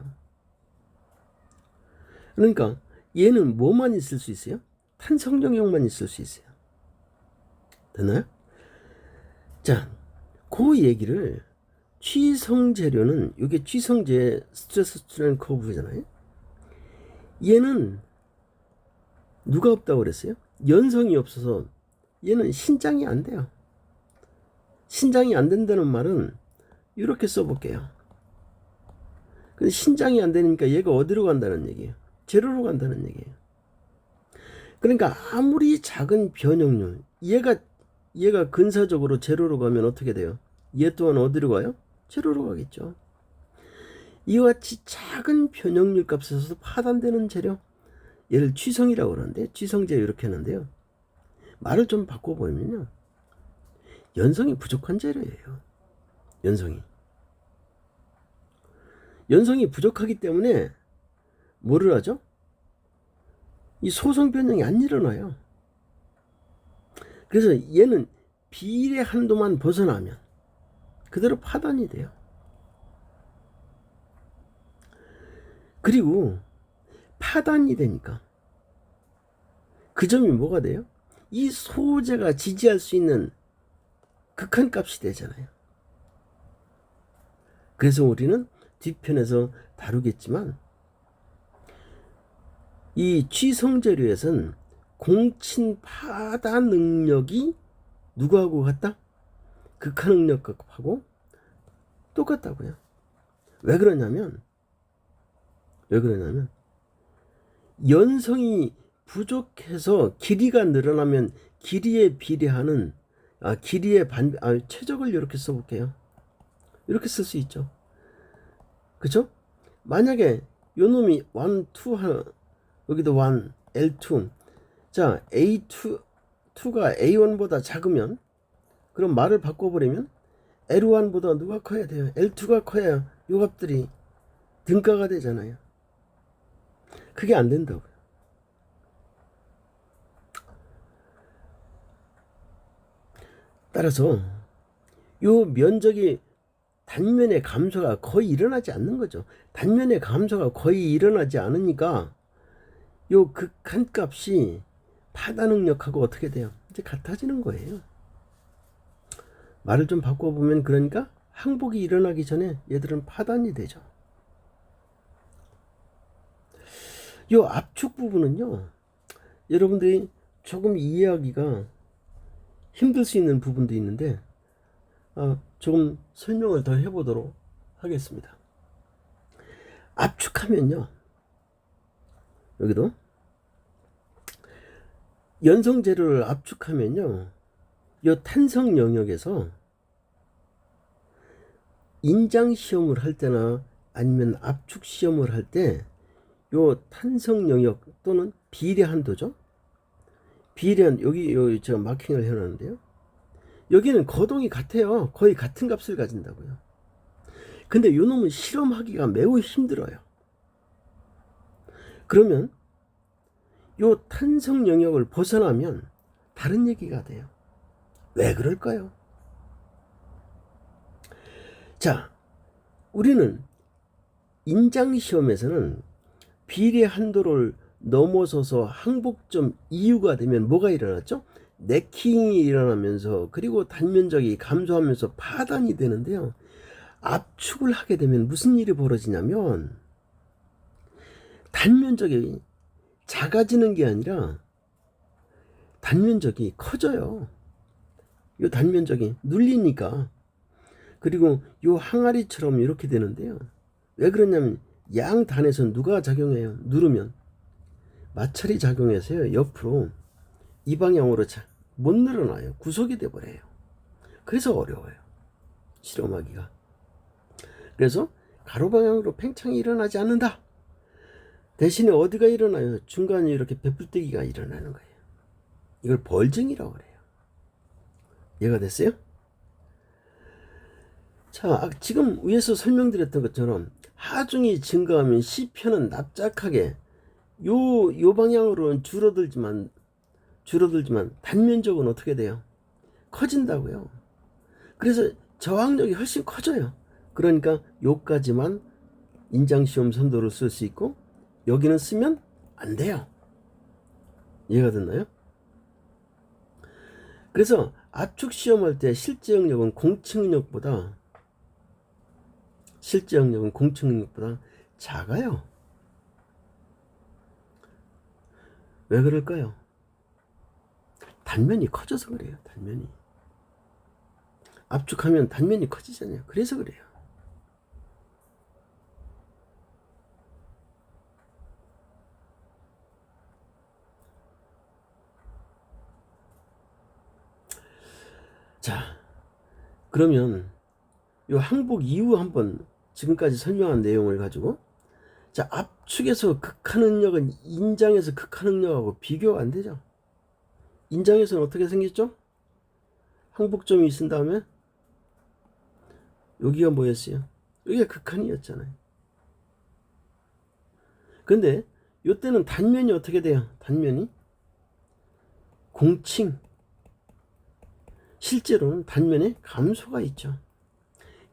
그러니까 얘는 뭐만 있을 수 있어요? 탄성 영역만 있을 수 있어요. 됐나요? 자, 그 얘기를 취성재료는, 이게 취성제 스트레스 스트레인 커브잖아요. 얘는 누가 없다고 그랬어요? 연성이 없어서 얘는 신장이 안 돼요. 신장이 안 된다는 말은 이렇게 써볼게요. 근데 신장이 안 되니까 얘가 어디로 간다는 얘기예요? 제로로 간다는 얘기예요. 그러니까 아무리 작은 변형률, 얘가 근사적으로 제로로 가면 어떻게 돼요? 얘 또한 어디로 가요? 제로로 가겠죠. 이와 같이 작은 변형률 값에서 파단되는 재료, 얘를 취성이라고 그러는데, 취성제 이렇게 하는데요. 말을 좀 바꿔보면요, 연성이 부족한 재료예요. 연성이 부족하기 때문에 뭐를 하죠? 이 소성 변형이 안 일어나요. 그래서 얘는 비례 한도만 벗어나면 그대로 파단이 돼요. 그리고 파단이 되니까 그 점이 뭐가 돼요? 이 소재가 지지할 수 있는 극한값이 되잖아요. 그래서 우리는 뒤편에서 다루겠지만, 이 취성재료에서는 공친 파단 능력이 누구하고 같다? 극한 능력하고 똑같다고요. 왜 그러냐면 연성이 부족해서 길이가 늘어나면 길이에 비례하는 길이의 최적을 이렇게 써볼게요. 이렇게 쓸 수 있죠. 그죠? 만약에 요 놈이 1, 2 여기도 1, L2, 자 A2가 A1보다 작으면, 그럼 말을 바꿔버리면 L1보다 누가 커야 돼요? L2가 커야 요 값들이 등가가 되잖아요. 그게 안 된다고요. 따라서 요 면적이 단면의 감소가 거의 일어나지 않는 거죠. 단면의 감소가 거의 일어나지 않으니까 요 극한값이 파단 능력하고 어떻게 돼요? 이제 같아지는 거예요. 말을 좀 바꿔보면, 그러니까 항복이 일어나기 전에 얘들은 파단이 되죠. 요 압축 부분은요, 여러분들이 조금 이해하기가 힘들 수 있는 부분도 있는데 조금 설명을 더 해보도록 하겠습니다. 압축하면요, 여기도 연성 재료를 압축하면요, 요 탄성 영역에서 인장 시험을 할 때나 아니면 압축 시험을 할 때 요 탄성 영역 또는 비례 한도죠. 비례한, 여기 제가 마킹을 해놨는데요, 여기는 거동이 같아요. 거의 같은 값을 가진다고요. 근데 요 놈은 실험하기가 매우 힘들어요. 그러면 요 탄성 영역을 벗어나면 다른 얘기가 돼요. 왜 그럴까요? 자, 우리는 인장 시험에서는 비례 한도를 넘어서서 항복점 이유가 되면 뭐가 일어났죠? 네킹이 일어나면서, 그리고 단면적이 감소하면서 파단이 되는데요, 압축을 하게 되면 무슨 일이 벌어지냐면 단면적이 작아지는 게 아니라 단면적이 커져요. 요 단면적이 눌리니까. 그리고 요 항아리처럼 이렇게 되는데요, 왜 그러냐면 양 단에서 누가 작용해요? 누르면 마찰이 작용해서요, 옆으로 이 방향으로 못 늘어나요. 구속이 돼버려요. 그래서 어려워요, 실험하기가. 그래서 가로 방향으로 팽창이 일어나지 않는다. 대신에 어디가 일어나요? 중간에 이렇게 배풀떼기가 일어나는 거예요. 이걸 벌증이라고 그래요. 이해가 됐어요? 자, 지금 위에서 설명드렸던 것처럼 하중이 증가하면 시편은 납작하게 요 방향으로는 줄어들지만 단면적은 어떻게 돼요? 커진다고요. 그래서 저항력이 훨씬 커져요. 그러니까 요까지만 인장시험 선도로 쓸 수 있고 여기는 쓰면 안 돼요. 이해가 됐나요? 그래서 압축 시험할 때 실제 응력은 공칭 응력보다 작아요. 왜 그럴까요? 단면이 커져서 그래요. 단면이. 압축하면 단면이 커지잖아요. 그래서 그래요. 자, 그러면 요 항복 이후 한번 지금까지 설명한 내용을 가지고 자, 압축에서 극한 응력은 인장에서 극한 응력하고 비교가 안 되죠. 인장에서는 어떻게 생겼죠? 항복점이 있은 다음에 여기가 뭐였어요? 여기가 극한이었잖아요. 근데 이때는 단면이 어떻게 돼요? 단면이 공칭. 실제로는 단면에 감소가 있죠.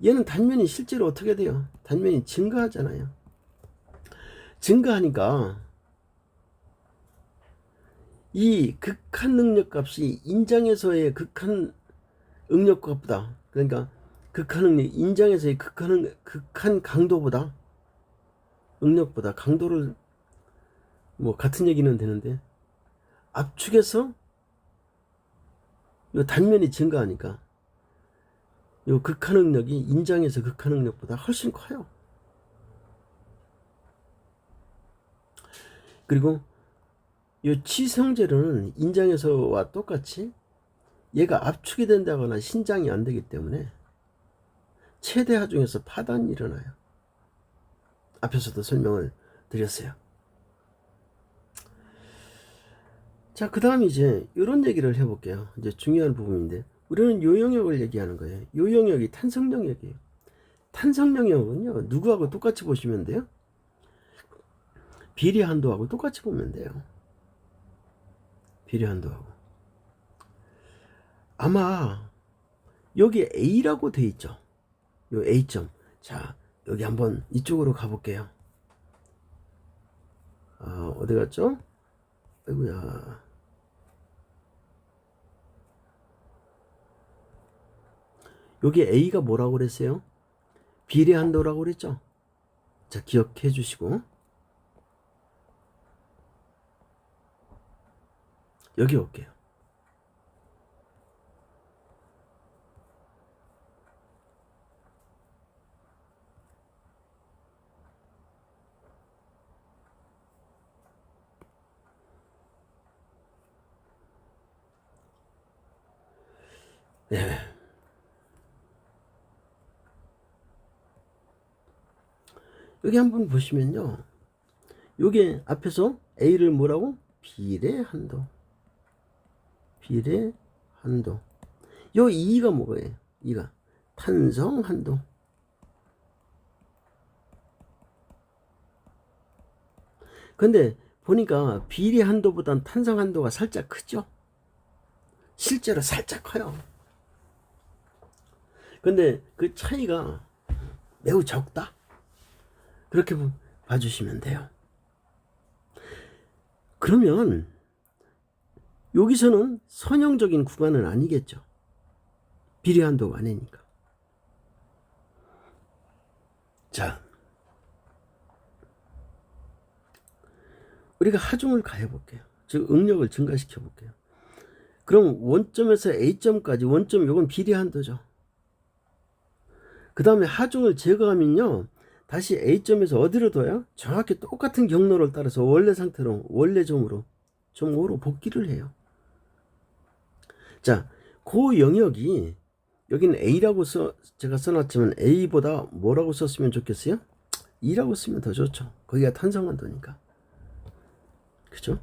얘는 단면이 실제로 어떻게 돼요? 단면이 증가하잖아요. 증가하니까 이 극한 능력값이 인장에서의 극한 응력값보다, 그러니까 극한 응력, 인장에서의 극한 강도보다, 응력보다 강도를 뭐 같은 얘기는 되는데 압축해서 요 단면이 증가하니까 요 극한 응력이 인장에서 극한 응력보다 훨씬 커요. 그리고 요 치성제로는 인장에서와 똑같이 얘가 압축이 된다거나 신장이 안 되기 때문에 최대 하중에서 파단이 일어나요. 앞에서도 설명을 드렸어요. 자, 그 다음 이제 이런 얘기를 해볼게요. 이제 중요한 부분인데 우리는 요 영역을 얘기하는 거예요. 요 영역이 탄성 영역이에요. 탄성 영역은요, 누구하고 똑같이 보시면 돼요? 비례 한도하고 똑같이 보면 돼요. 비례 한도하고. 아마 여기 A라고 돼 있죠. 요 A점. 자, 여기 한번 이쪽으로 가볼게요. 어디 갔죠? 아이고야. 여기 A가 뭐라고 그랬어요? 비례 한도라고 그랬죠? 자, 기억해 주시고. 여기 올게요. 네. 여기 한번 보시면요. 요게 앞에서 A를 뭐라고? 비례 한도. 비례 한도. 요 2가 뭐예요? 2가 탄성 한도. 근데 보니까 비례 한도보단 탄성 한도가 살짝 크죠? 실제로 살짝 커요. 근데 그 차이가 매우 적다. 그렇게 봐주시면 돼요. 그러면 여기서는 선형적인 구간은 아니겠죠. 비례 한도가 아니니까. 자, 우리가 하중을 가해볼게요. 즉 응력을 증가시켜 볼게요. 그럼 원점에서 A점까지, 원점 요건 비례 한도죠. 그 다음에 하중을 제거하면요, 다시 A점에서 어디로 둬요? 정확히 똑같은 경로를 따라서 원래 상태로, 원래 점으로, 점 5로 복귀를 해요. 자, 그 영역이 여기는 A라고 제가 써놨지만 A보다 뭐라고 썼으면 좋겠어요? 2라고 쓰면 더 좋죠. 거기가 탄성한도니까. 그죠?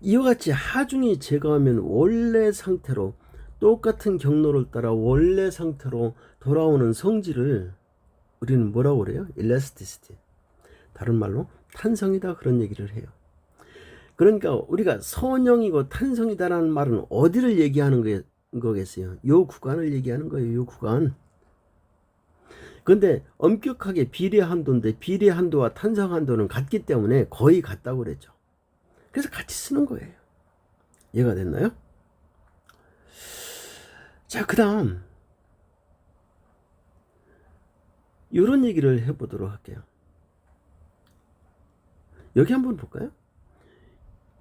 이와 같이 하중이 제거하면 원래 상태로 똑같은 경로를 따라 원래 상태로 돌아오는 성질을 우리는 뭐라고 그래요? 일라스티시티. 다른 말로 탄성이다, 그런 얘기를 해요. 그러니까 우리가 선형이고 탄성이다라는 말은 어디를 얘기하는 거겠어요? 요 구간을 얘기하는 거예요. 요 구간. 근데 엄격하게 비례 한도인데 비례 한도와 탄성 한도는 같기 때문에 거의 같다고 그랬죠. 그래서 같이 쓰는 거예요. 이해가 됐나요? 자, 그 다음 이런 얘기를 해보도록 할게요. 여기 한번 볼까요?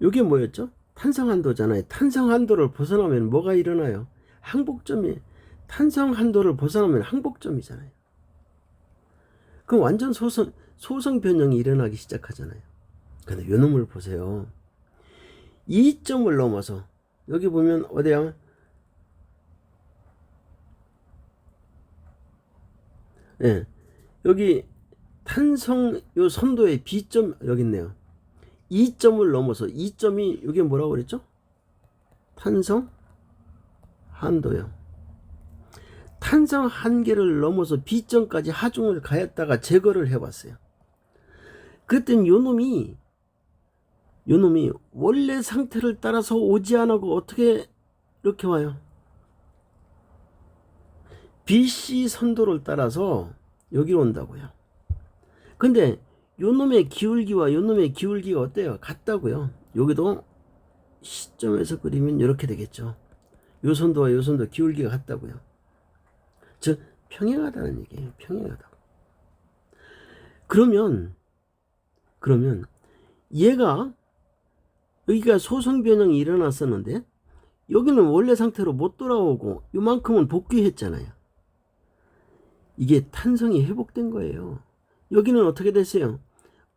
이게 뭐였죠? 탄성한도잖아요. 탄성한도를 벗어나면 뭐가 일어나요? 항복점이. 탄성한도를 벗어나면 항복점이잖아요. 그럼 완전 소성 변형이 일어나기 시작하잖아요. 근데 요 놈을 보세요. 2점을 넘어서 여기 보면 어디야? 예, 여기 탄성 요 선도의 B점 여기 있네요. 2점을 넘어서 2점이 이게 뭐라고 그랬죠? 탄성 한도요. 탄성 한계를 넘어서 B점까지 하중을 가했다가 제거를 해봤어요. 그랬더니 요 놈이 원래 상태를 따라서 오지 않고 어떻게 이렇게 와요? BC 선도를 따라서 여기로 온다고요. 근데 요 놈의 기울기와 요 놈의 기울기가 어때요? 같다고요. 여기도 시점에서 그리면 이렇게 되겠죠. 요 선도와 요 선도 기울기가 같다고요. 즉 평행하다는 얘기예요. 평행하다고. 그러면 얘가 여기가 소성 변형이 일어났었는데 여기는 원래 상태로 못 돌아오고 요만큼은 복귀했잖아요. 이게 탄성이 회복된 거예요. 여기는 어떻게 됐어요?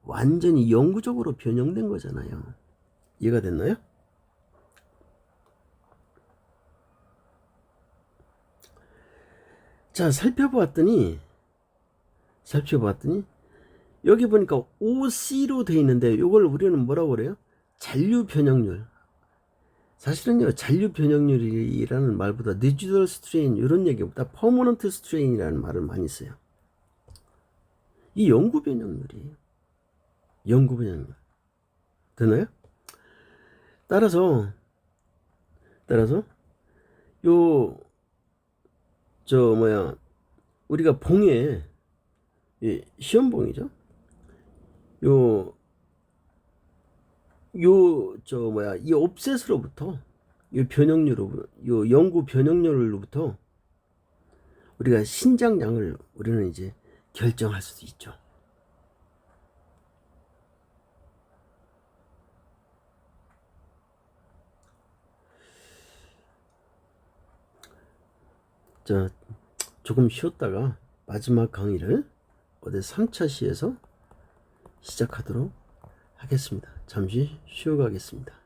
완전히 영구적으로 변형된 거잖아요. 이해가 됐나요? 자, 살펴보았더니 여기 보니까 OC로 돼 있는데 이걸 우리는 뭐라고 그래요? 잔류 변형률. 사실은요, 잔류 변형률이라는 말보다 residual strain 이런 얘기보다 permanent strain이라는 말을 많이 써요. 이 영구 변형률이에요. 영구 변형률. 되나요? 따라서 우리가 봉에 시험봉이죠. 이 옵셋으로부터 요 영구 변형률로부터 우리가 신장량을 우리는 이제 결정할 수도 있죠. 자, 조금 쉬었다가 마지막 강의를 어디 3차 시에서 시작하도록 하겠습니다. 잠시 쉬어가겠습니다.